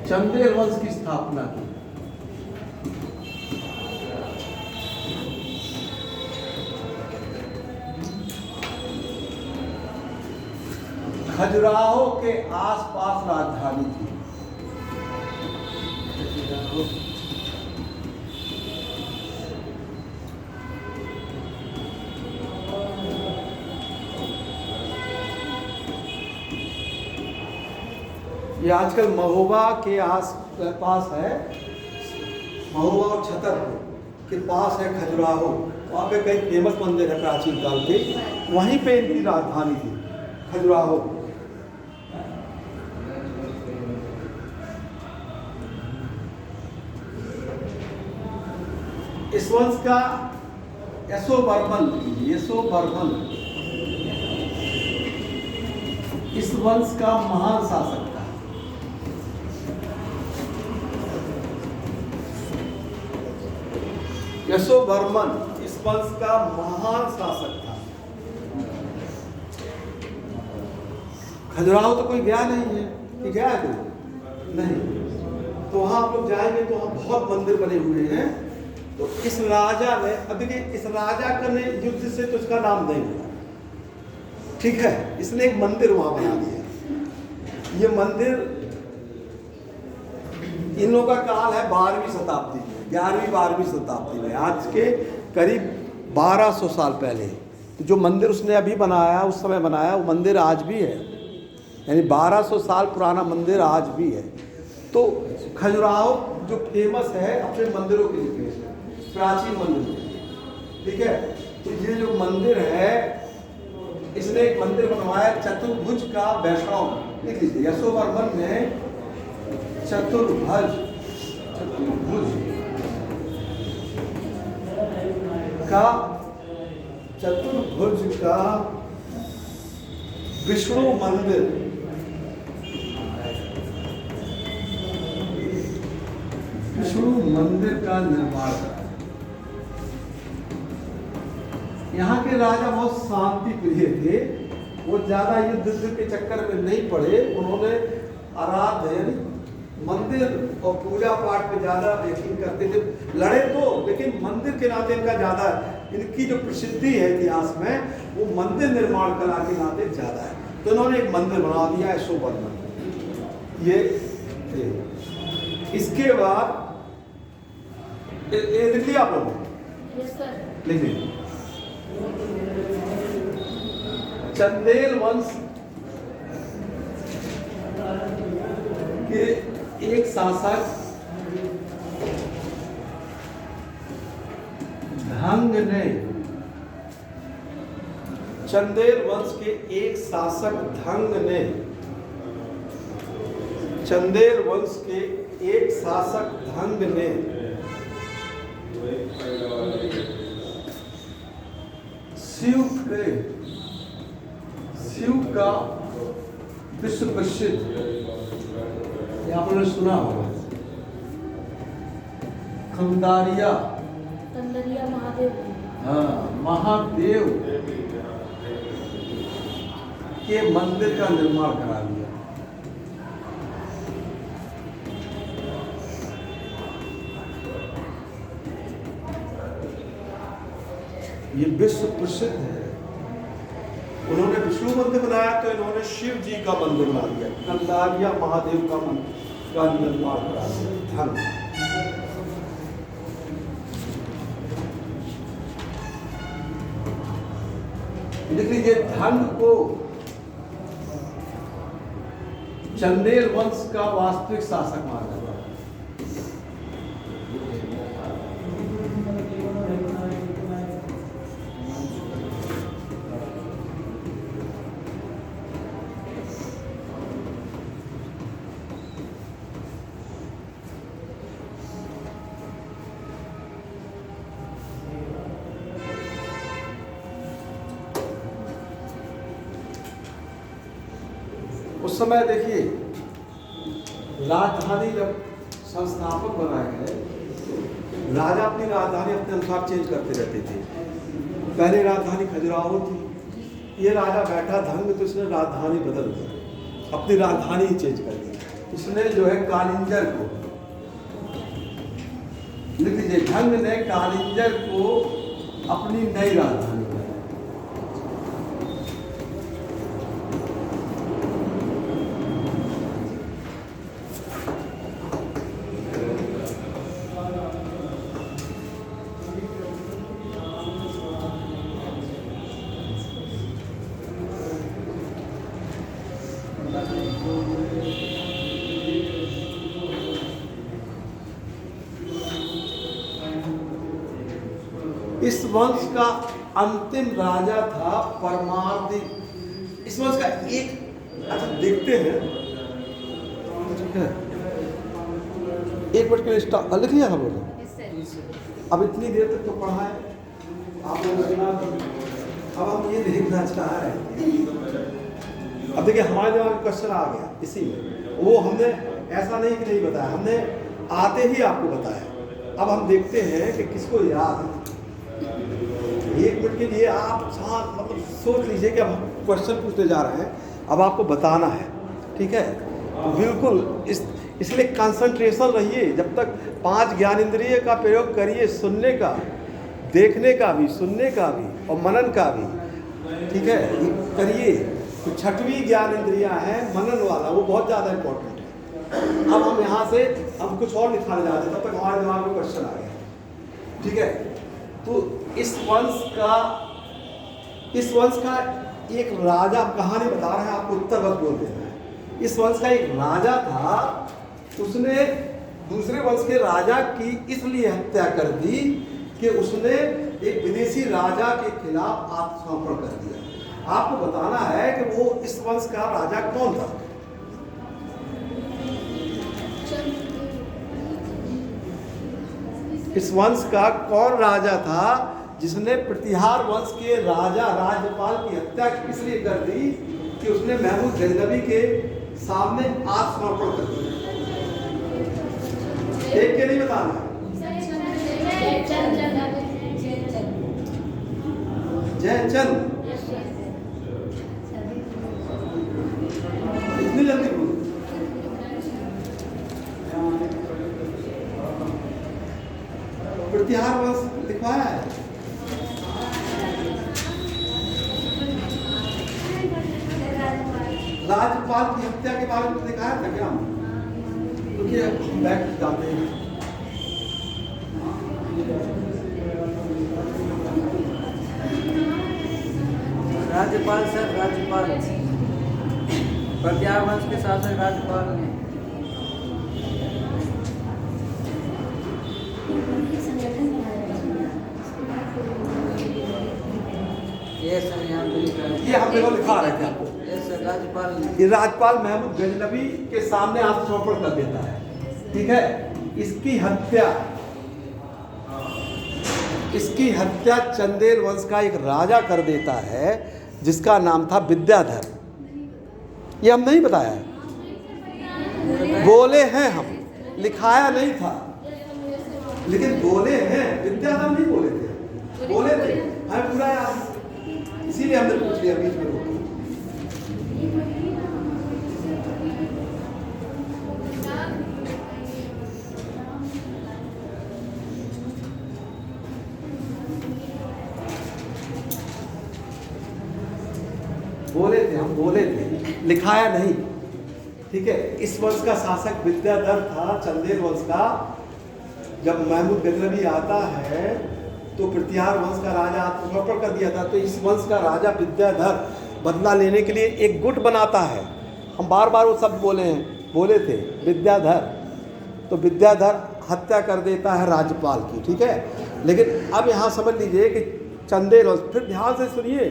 चंदेल वंश की स्थापना की। खजुराहो के आसपास राजधानी थी। ये आजकल महोबा के आस पास है, महोबा और छतरपुर के पास है खजुराहो। वहाँ पे कई फेमस मंदिर है प्राचीन काल के, वहीं पे इनकी राजधानी थी खजुराहो। इस वंश का यशोवर्मन इस वंश का महान शासक था। यशोवर्मन इस वंश का महान शासक था। खजुराहो तो कोई गया नहीं है, कि गया है कोई? नहीं। तो वहाँ आप लोग जाएंगे तो वहाँ बहुत मंदिर बने हुए हैं। तो इस राजा ने, अब देखिए इस राजा का ने युद्ध से तो उसका नाम नहीं हुआ, ठीक है। इसने एक मंदिर वहाँ बना दिया। ये मंदिर इन लोगों का काल है 12वीं शताब्दी में, 11वीं-12वीं शताब्दी में, आज के करीब 1200 साल पहले। तो जो मंदिर उसने अभी बनाया, उस समय बनाया, वो मंदिर आज भी है, यानी 1200 साल पुराना मंदिर आज भी है। तो खजुराहो जो फेमस है अपने मंदिरों के लिए, प्राचीन मंदिर, ठीक है। तो ये जो मंदिर है, इसने एक मंदिर बनवाया चतुर्भुज का वैष्णव, लिख लीजिए, यशोवर्मन ने चतुर्भुज का विष्णु मंदिर, विष्णु मंदिर का निर्माण करा। यहाँ के राजा बहुत शांति प्रिय थे, वो ज्यादा युद्ध के चक्कर में नहीं पड़े। उन्होंने आराध्य यानी मंदिर और पूजा पाठ पे ज्यादा यकीन करते थे। लड़े तो, लेकिन मंदिर के नाते इनका ज्यादा, इनकी जो प्रसिद्धि है इतिहास में, वो मंदिर निर्माण कला के नाते ज्यादा है। तो इन्होंने एक मंदिर बना दिया है यशोवर्मन। ये इसके बाद ये लिख लिया आप लोगों ने? Yes sir. लिख लीजिए। चंदेल वंश के एक शासक धंग ने, चंदेल वंश के एक शासक धंग ने, चंदेल वंश के एक शासक धंग ने शिव का विश्व प्रसिद्ध, आपने सुना होगा, कंदारिया कंदरिया महादेव, हाँ, महादेव के मंदिर का निर्माण करा दिया। ये विश्व प्रसिद्ध है। उन्होंने विष्णु मंदिर बनाया तो इन्होंने शिव जी का मंदिर बना दिया, कंडारिया महादेव का मंदिर का निर्माण करा दिया। धन लिख लीजिए, धन को चंदेल वंश का वास्तविक शासक माना जाता है। उस समय देखिए, राजधानी जब संस्थापक बनाए गए, राजा अपनी राजधानी अपने अनुसार चेंज करते रहते थे। पहले राजधानी खजुराहो थी, ये राजा बैठा धंग तो इसने राजधानी बदल दी, अपनी राजधानी ही चेंज कर दी। इसने जो है कालिंजर को, लिख लीजिए, ढंग ने कालिंजर को अपनी नई राजधानी बनाई। इस वंश का अंतिम राजा था परमार्दिक। इस वंश का एक, अच्छा देखते हैं, ठीक है, एक मिनट के लिए स्टॉप लिख लिया हम लोग। अब इतनी देर तक तो पढ़ा है आप लोगों ने, अब हम ये देखना चाह रहे हैं। अब देखिए, हमारे दिमाग में क्वेश्चन आ गया इसी में, वो हमने ऐसा नहीं कि नहीं बताया, हमने आते ही आपको बताया। अब हम देखते हैं कि किसको याद है। एक मिनट के लिए आप शांत, मतलब सोच लीजिए कि अब हम क्वेश्चन पूछने जा रहे हैं, अब आपको बताना है, ठीक है। तो बिल्कुल इसलिए कंसंट्रेशन रहिए। जब तक 5 ज्ञानेंद्रिय का प्रयोग करिए, सुनने का, देखने का भी, सुनने का भी और मनन का भी, ठीक है, करिए। तो 6वीं ज्ञानेंद्रिया है मनन वाला, वो बहुत ज़्यादा इंपॉर्टेंट है। अब हम यहाँ से हम कुछ और लिखाने जा रहे हैं, तब तक हमारे दिमाग में क्वेश्चन आ गया, ठीक है। तो इस वंश का एक राजा, कहानी बता रहे हैं आपको, उत्तर बस बोल देना है। इस वंश का एक राजा था, उसने दूसरे वंश के राजा की इसलिए हत्या कर दी कि उसने एक विदेशी राजा के खिलाफ आत्मसमर्पण कर दिया। आपको बताना है कि वो इस वंश का राजा कौन था। इस वंश का कौन राजा था जिसने प्रतिहार वंश के राजा राज्यपाल की हत्या इसलिए कर दी कि उसने महमूद गजनबी के सामने आत्मसमर्पण कर दिया। एक के नहीं बताना, जयचंद। इतनी जल्दी बोलो। प्रतिहार वंश लिखवाया है। राज्यपाल की हत्या के बारे में दिखाया था क्या? देखिए, बैक जाते हैं। राज्यपाल सर, राज्यपाल प्रतिहार वंश के शासक राज्यपाल ने। ये हम लोग लिखा रहे थे आपको। राज्यपाल, ये राज्यपाल महमूद गजनबी के सामने आत्मसमर्पण कर देता है, ठीक है। इसकी हत्या चंदेल वंश का एक राजा कर देता है जिसका नाम था विद्याधर। ये हम नहीं बताया है, बोले हैं हम, लिखाया नहीं था, लेकिन बोले हैं। विद्याधर नहीं बोले थे, बोले थे, हमें पूरा याद, इसीलिए हमने पूछ लिया बीच में रोक। हम बोले थे, लिखाया नहीं। ठीक है, इस वंश का शासक विद्याधर था, चंदेल वंश का। जब महमूद गजनवी आता है तो प्रतिहार वंश का राजा आत्मसमर्पण कर दिया था। तो इस वंश का राजा विद्याधर बदला लेने के लिए एक गुट बनाता है। हम बार बार वो शब्द बोले थे विद्याधर। तो विद्याधर हत्या कर देता है राज्यपाल की। ठीक है, लेकिन अब यहाँ समझ लीजिए कि चंदेल वंश, फिर ध्यान से सुनिए,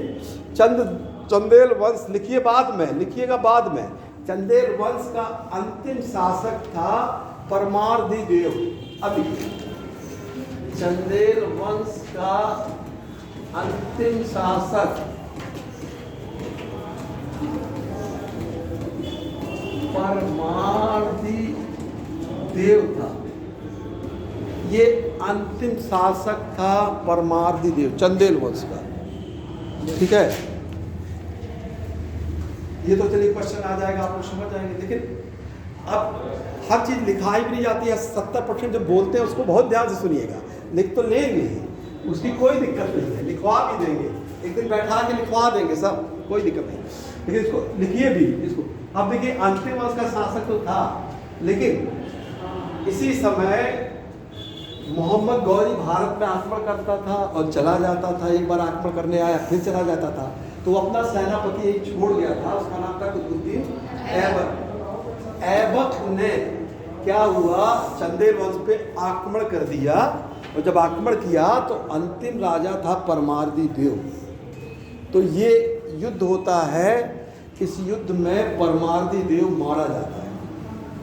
चंदेल वंश लिखिएगा बाद में। चंदेल वंश का अंतिम शासक था परमार्दी देव। अभी चंदेल वंश का अंतिम शासक परमार्दी देव था। ये अंतिम शासक था परमार्दी देव, चंदेल वंश का। ठीक है, ये तो चलिए क्वेश्चन आ जाएगा, आप लोग समझ जाएंगे। लेकिन अब हर चीज़ लिखाई भी नहीं जाती है। 70% जो बोलते हैं उसको बहुत ध्यान से सुनिएगा। लिख तो लेंगे ही, उसकी कोई दिक्कत नहीं है, लिखवा भी देंगे, एक दिन बैठा के लिखवा देंगे सब, कोई दिक्कत नहीं। लेकिन इसको लिखिए भी इसको। अब देखिए, अंतिम वंश का शासक तो था, लेकिन इसी समय मोहम्मद गौरी भारत में आक्रमण करता था और चला जाता था। एक बार आक्रमण करने आया, फिर चला जाता था। तो वो अपना सेनापति एक छोड़ गया था, उसका नाम था कुतुबुद्दीन ऐबक। ऐबक ने क्या हुआ, चंदेल वंश पे आक्रमण कर दिया। और जब आक्रमण किया तो अंतिम राजा था परमार्दी देव। तो ये युद्ध होता है, इस युद्ध में परमार्दी देव मारा जाता है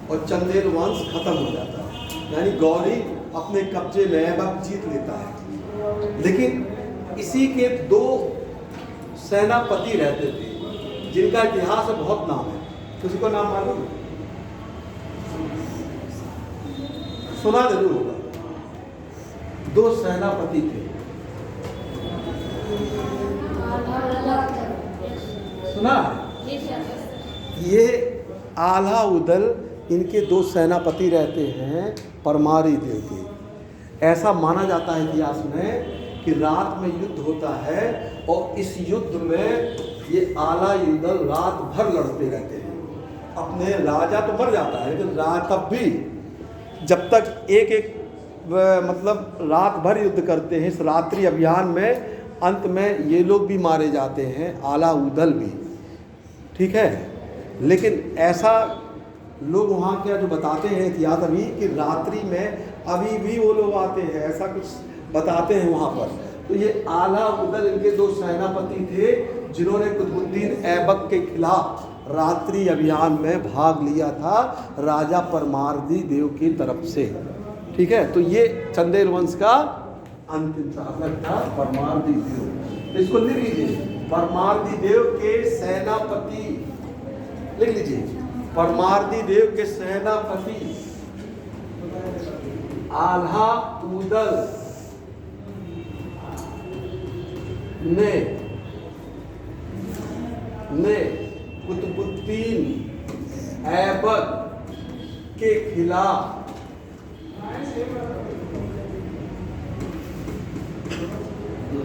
और चंदेल वंश खत्म हो जाता है। यानी गौरी अपने कब्जे में ऐबक जीत लेता है। लेकिन इसी के 2 सेनापति रहते थे जिनका इतिहास में बहुत नाम है। किसी को नाम मालूम है? सुना जरूर होगा। 2 सेनापति थे, सुना है? ये आला उदल, इनके 2 सेनापति रहते हैं परमारी देव के। ऐसा माना जाता है इतिहास में कि रात में युद्ध होता है और इस युद्ध में ये आला उदल रात भर लड़ते रहते हैं। अपने राजा तो मर जाता है, लेकिन तब भी जब तक एक मतलब रात भर युद्ध करते हैं। इस रात्रि अभियान में अंत में ये लोग भी मारे जाते हैं, आला उदल भी। ठीक है, लेकिन ऐसा लोग वहाँ क्या जो बताते हैं इतिहास अभी कि रात्रि में अभी भी वो लोग आते हैं, ऐसा कुछ बताते हैं वहाँ पर। तो ये आला उदल इनके 2 सेनापति थे जिन्होंने कुतुबुद्दीन ऐबक के खिलाफ रात्रि अभियान में भाग लिया था राजा परमार्दी देव की तरफ से। ठीक है, तो ये चंदेल वंश का अंतिम शासक था परमार्दी देव। इसको लिख लीजिए, परमार्दी देव के सेनापति लिख लीजिए। परमार्दी देव के सेनापति आला उदल ने कुतुबुद्दीन ऐबक के खिलाफ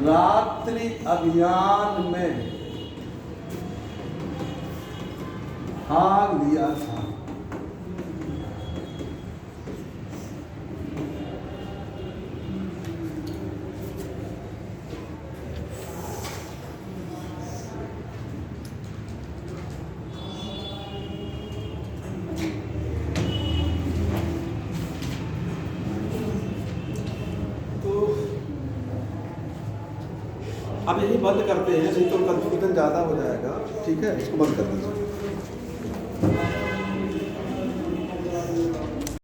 रात्रि अभियान में भाग लिया था। अब यही बंद करते हैं, नहीं तो कंफ्यूजन ज़्यादा हो जाएगा। ठीक है, इसको बंद कर दीजिए।